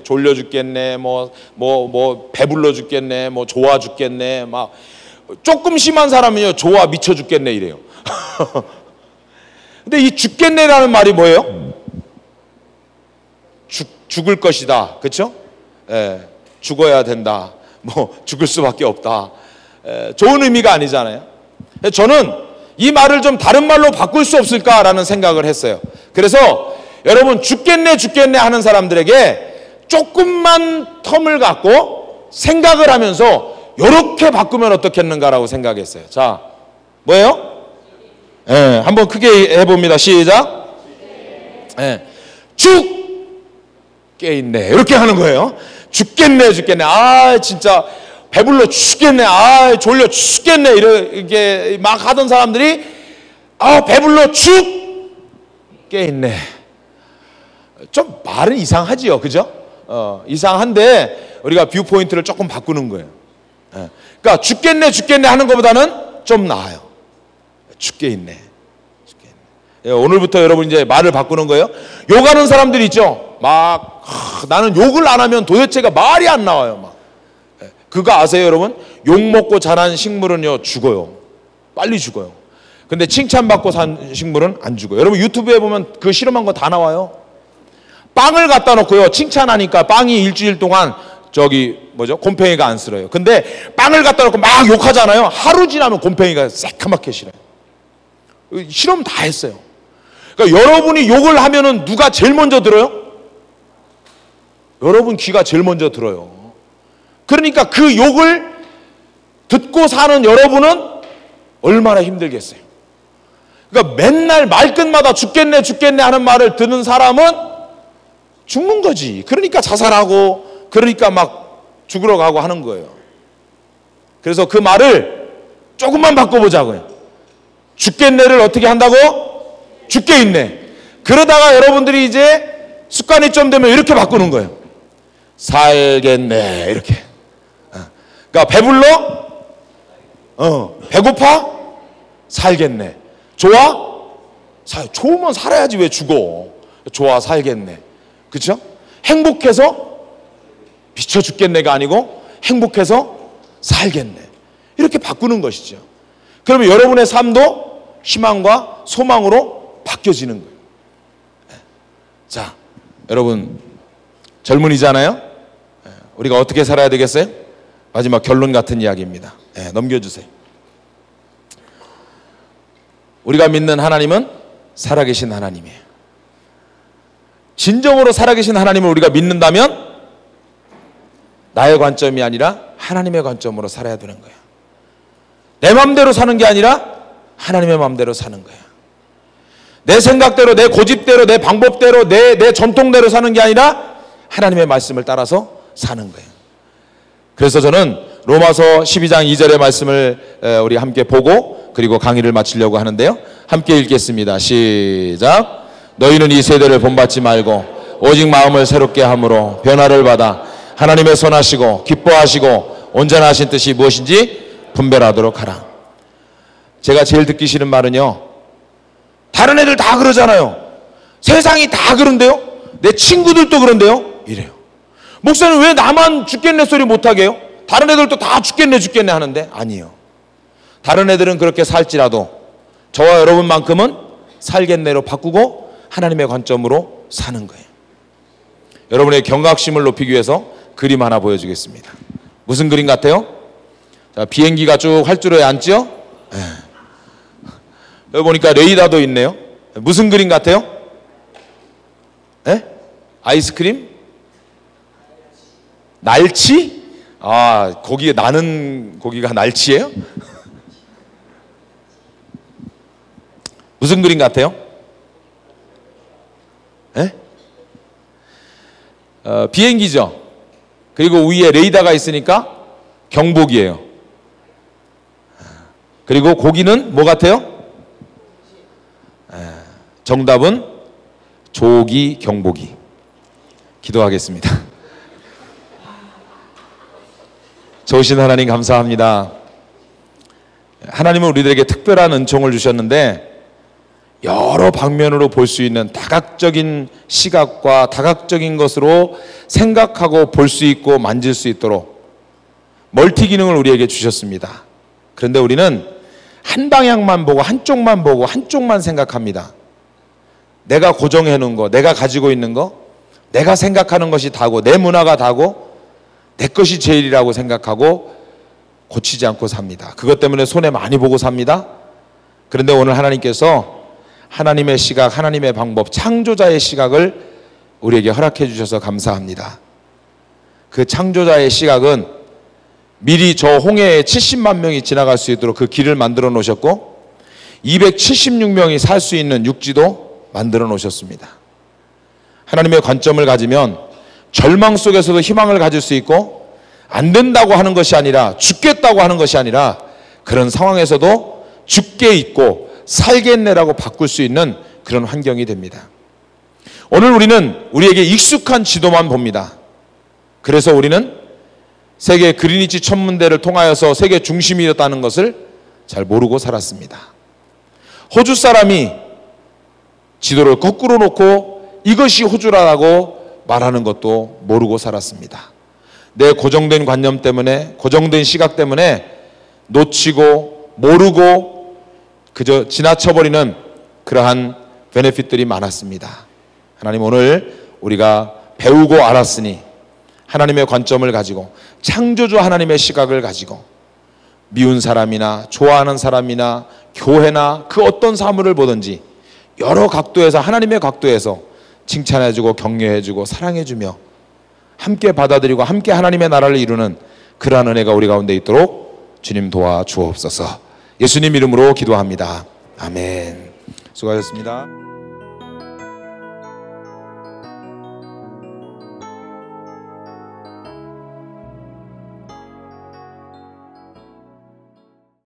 졸려 죽겠네, 배불러 죽겠네, 좋아 죽겠네, 막 조금 심한 사람은요 좋아 미쳐 죽겠네 이래요. 근데 이 죽겠네라는 말이 뭐예요? 죽을 것이다. 그쵸? 죽어야 된다. 죽을 수밖에 없다. 좋은 의미가 아니잖아요. 저는 이 말을 좀 다른 말로 바꿀 수 없을까라는 생각을 했어요. 그래서 여러분 죽겠네 하는 사람들에게 조금만 텀을 갖고 생각을 하면서 이렇게 바꾸면 어떻겠는가라고 생각했어요. 자, 뭐예요? 한번 크게 해봅니다. 시작. 죽겠네. 이렇게 하는 거예요. 죽겠네. 진짜 배불러 죽겠네. 졸려 죽겠네. 이렇게 막 하던 사람들이 배불러 죽겠네. 좀 말은 이상하지요. 그죠? 이상한데 우리가 뷰 포인트를 조금 바꾸는 거예요. 그러니까 죽겠네 하는 것보다는 좀 나아요. 죽겠네. 오늘부터 여러분 이제 말을 바꾸는 거예요. 욕하는 사람들이 있죠. 막 나는 욕을 안 하면 도대체가 말이 안 나와요. 그거 아세요, 여러분? 욕 먹고 자란 식물은요 죽어요. 빨리 죽어요. 근데 칭찬받고 산 식물은 안 죽어요. 여러분 유튜브에 보면 그 실험한 거 다 나와요. 빵을 갖다 놓고요 칭찬하니까 빵이 일주일 동안 곰팡이가 안 쓸어요. 근데 빵을 갖다 놓고 막 욕하잖아요. 하루 지나면 곰팡이가 새카맣게 싫어요. 실험 다 했어요. 그러니까 여러분이 욕을 하면은 누가 제일 먼저 들어요? 여러분 귀가 제일 먼저 들어요. 그러니까 그 욕을 듣고 사는 여러분은 얼마나 힘들겠어요. 그러니까 맨날 말끝마다 죽겠네 하는 말을 듣는 사람은 죽는 거지. 그러니까 자살하고, 그러니까 막 죽으러 가고 하는 거예요. 그래서 그 말을 조금만 바꿔보자고요. 죽겠네를 어떻게 한다고? 죽게 있네. 그러다가 여러분들이 이제 습관이 좀 되면 이렇게 바꾸는 거예요. 살겠네. 이렇게. 그러니까 배불러? 배고파? 살겠네. 좋아? 좋으면 살아야지 왜 죽어. 좋아 살겠네. 그렇죠? 행복해서 미쳐 죽겠네가 아니고 행복해서 살겠네. 이렇게 바꾸는 것이죠. 그러면 여러분의 삶도 희망과 소망으로 바뀌어지는 거예요. 자, 여러분 젊은이잖아요. 우리가 어떻게 살아야 되겠어요? 마지막 결론 같은 이야기입니다. 넘겨주세요. 우리가 믿는 하나님은 살아계신 하나님이에요. 진정으로 살아계신 하나님을 우리가 믿는다면 나의 관점이 아니라 하나님의 관점으로 살아야 되는 거예요. 내 마음대로 사는 게 아니라 하나님의 마음대로 사는 거예요. 내 생각대로, 내 고집대로, 내 방법대로, 내 전통대로 사는 게 아니라 하나님의 말씀을 따라서 사는 거예요. 그래서 저는 로마서 12장 2절의 말씀을 우리 함께 보고 그리고 강의를 마치려고 하는데요. 함께 읽겠습니다. 시작. 너희는 이 세대를 본받지 말고 오직 마음을 새롭게 함으로 변화를 받아 하나님의 선하시고 기뻐하시고 온전하신 뜻이 무엇인지 분별하도록 하라. 제가 제일 듣기 싫은 말은요, 다른 애들 다 그러잖아요. 세상이 다 그런데요, 내 친구들도 그런데요, 이래요. 목사님 왜 나만 죽겠네 소리 못하게 해요? 다른 애들도 다 죽겠네 죽겠네 하는데 아니에요. 다른 애들은 그렇게 살지라도 저와 여러분만큼은 살겠네로 바꾸고 하나님의 관점으로 사는 거예요. 여러분의 경각심을 높이기 위해서 그림 하나 보여주겠습니다. 무슨 그림 같아요? 자, 비행기가 쭉 활주로에 앉죠? 여기 보니까 레이더도 있네요. 무슨 그림 같아요? 아이스크림? 날치? 아, 고기 나는 고기가 날치예요? 무슨 그림 같아요? 비행기죠. 그리고 위에 레이더가 있으니까 경보기예요. 그리고 고기는 뭐 같아요? 정답은 조기 경보기. 기도하겠습니다. 좋으신 하나님 감사합니다. 하나님은 우리들에게 특별한 은총을 주셨는데 여러 방면으로 볼 수 있는 다각적인 시각과 다각적인 것으로 생각하고 볼 수 있고 만질 수 있도록 멀티 기능을 우리에게 주셨습니다. 그런데 우리는 한 방향만 보고 한쪽만 생각합니다. 내가 고정해 놓은 거, 내가 가지고 있는 거, 내가 생각하는 것이 다고, 내 문화가 다고, 내 것이 제일이라고 생각하고 고치지 않고 삽니다. 그것 때문에 손해 많이 보고 삽니다. 그런데 오늘 하나님께서 하나님의 시각, 하나님의 방법, 창조자의 시각을 우리에게 허락해 주셔서 감사합니다. 그 창조자의 시각은 미리 저 홍해에 70만 명이 지나갈 수 있도록 그 길을 만들어 놓으셨고 276명이 살 수 있는 육지도 만들어 놓으셨습니다. 하나님의 관점을 가지면 절망 속에서도 희망을 가질 수 있고 안 된다고 하는 것이 아니라 죽겠다고 하는 것이 아니라 그런 상황에서도 죽게 있고 살겠네라고 바꿀 수 있는 그런 환경이 됩니다. 오늘 우리는 우리에게 익숙한 지도만 봅니다. 그래서 우리는 세계 그리니치 천문대를 통하여서 세계 중심이었다는 것을 잘 모르고 살았습니다. 호주 사람이 지도를 거꾸로 놓고 이것이 호주라고 말하는 것도 모르고 살았습니다. 내 고정된 관념 때문에, 고정된 시각 때문에 놓치고 모르고 그저 지나쳐버리는 그러한 베네핏들이 많았습니다. 하나님, 오늘 우리가 배우고 알았으니 하나님의 관점을 가지고 창조주 하나님의 시각을 가지고 미운 사람이나 좋아하는 사람이나 교회나 그 어떤 사물을 보든지 여러 각도에서, 하나님의 각도에서 칭찬해주고 격려해주고 사랑해주며 함께 받아들이고 함께 하나님의 나라를 이루는 그러한 은혜가 우리 가운데 있도록 주님 도와주옵소서. 예수님 이름으로 기도합니다. 아멘. 수고하셨습니다.